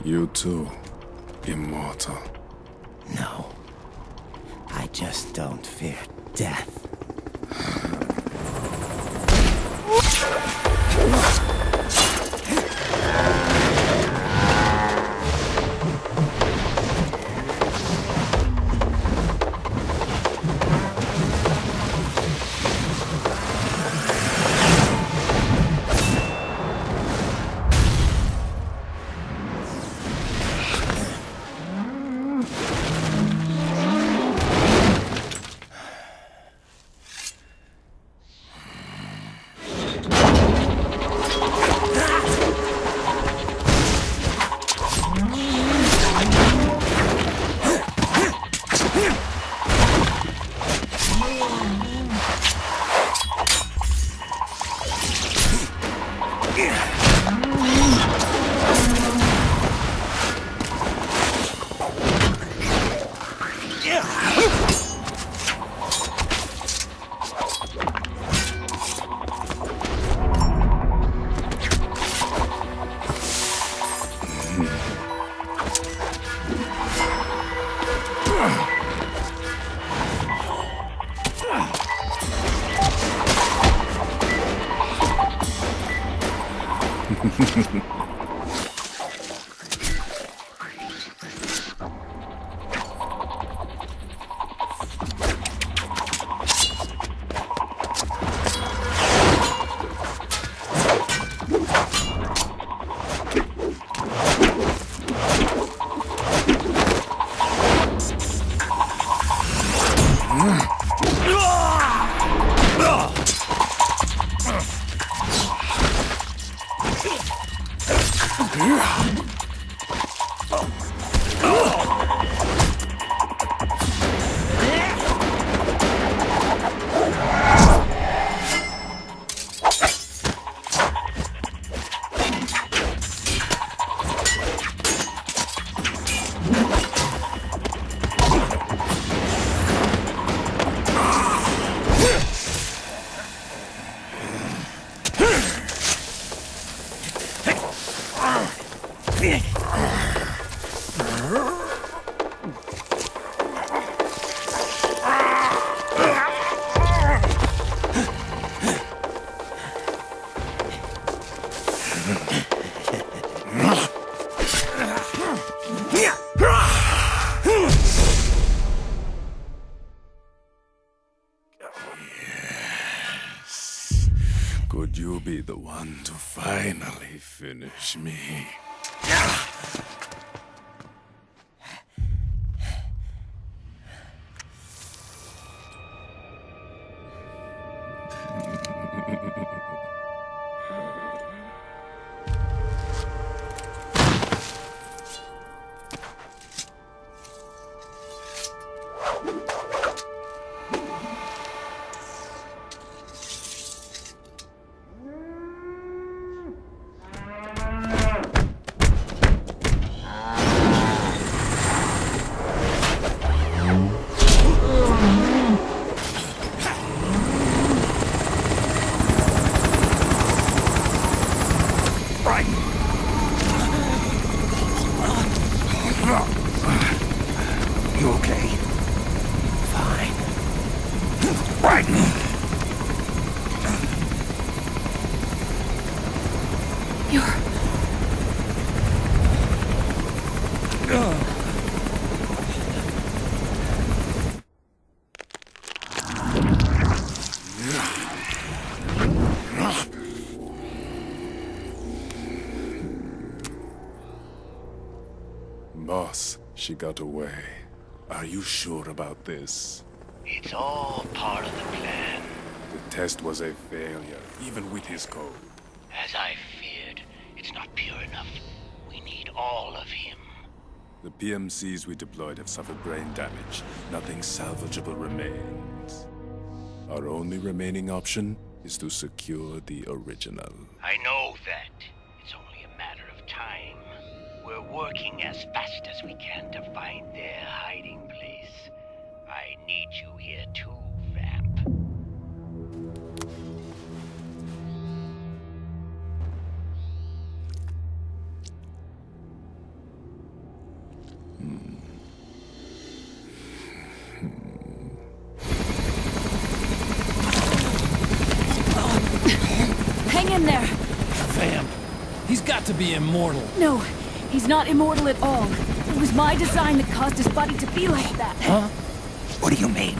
You too, immortal. No. I just don't fear death. Could you be the one to finally finish me? You okay? Fine. Brighton! Boss, she got away. Are you sure about this? It's all part of the plan. The test was a failure, even with his code. As I feared, it's not pure enough. We need all of him. The PMCs we deployed have suffered brain damage. Nothing salvageable remains. Our only remaining option is to secure the original. I know that. It's only a matter of time. We're working as fast as we can to find their hiding place. I need you here too, Vamp. Hang in there! Vamp. He's got to be immortal. No, he's not immortal at all. It was my design that caused his body to be like that. Huh? What do you mean?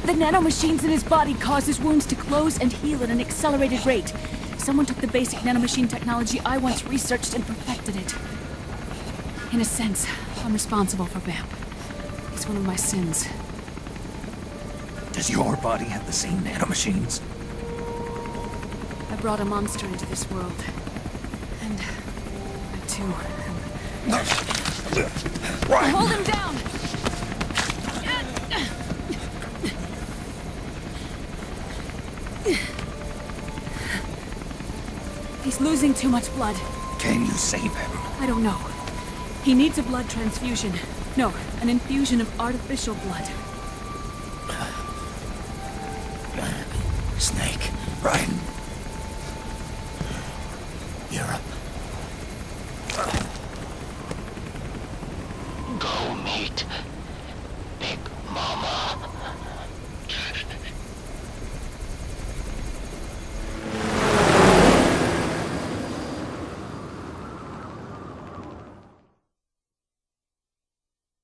The nanomachines in his body cause his wounds to close and heal at an accelerated rate. Someone took the basic nanomachine technology I once researched and perfected it. In a sense, I'm responsible for Vamp. It's one of my sins. Does your body have the same nanomachines? I brought a monster into this world. And I too Right. Hold him down! He's losing too much blood. Can you save him? I don't know. He needs a blood transfusion. No, an infusion of artificial blood. Snake, Ryan. You're up. Go, mate.